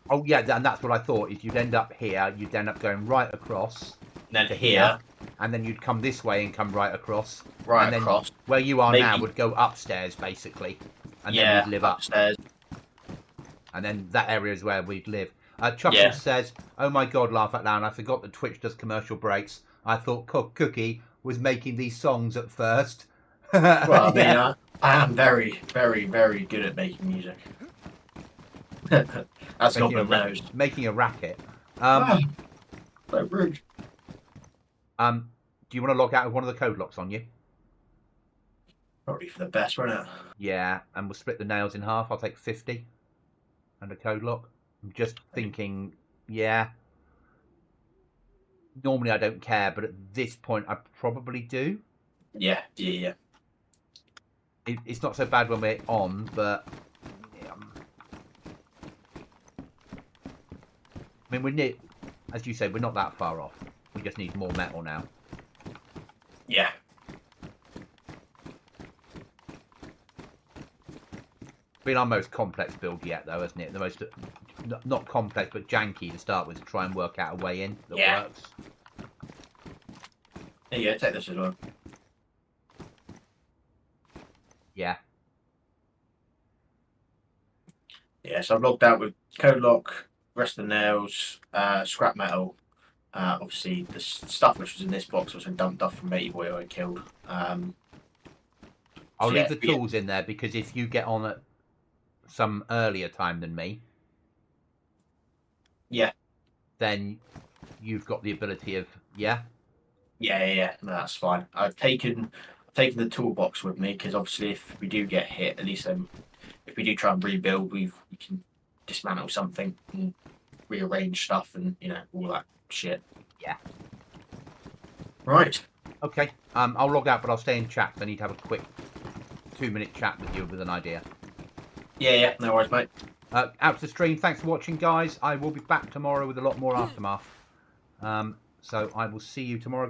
Oh, yeah, and that's what I thought. Is you'd end up here, you'd end up going right across. And then here. And then you'd come this way and come right across. Right and then across. Where you are now would go upstairs, basically. And then we'd live upstairs. And then that area is where we'd live. Chuckles says, "Oh my God, laugh out loud. I forgot that Twitch does commercial breaks. I thought Cookie was making these songs at first." Well, I mean, I am very, very, very good at making music. That's Goblin knows. Making a racket. So rude. Do you want to log out of one of the code locks on you? Probably for the best, won't it? Yeah, and we'll split the nails in half. I'll take 50 and a code lock. I'm just thinking, yeah. Normally I don't care, but at this point I probably do. Yeah. It's not so bad when we're on, but I mean, we're as you said, we're not that far off. We just need more metal now. Yeah. Been our most complex build yet, though, isn't it? The most, not complex, but janky to start with, to try and work out a way in that works. Yeah, take this as well. Yeah. Yeah, so I've logged out with code lock, rest of the nails, scrap metal. Obviously, the stuff which was in this box was dumped off from Matey Boy who I killed. I'll leave the tools in there because if you get on at some earlier time than me, then you've got the ability of Yeah, no, that's fine. I've taken the toolbox with me because obviously if we do get hit, at least if we do try and rebuild, we can dismantle something and rearrange stuff and all that shit. Yeah. Right. Okay. I'll log out, but I'll stay in chat. I need to have a quick 2-minute chat with you with an idea. Yeah. No worries, mate. Out to the stream. Thanks for watching, guys. I will be back tomorrow with a lot more Aftermath. So I will see you tomorrow.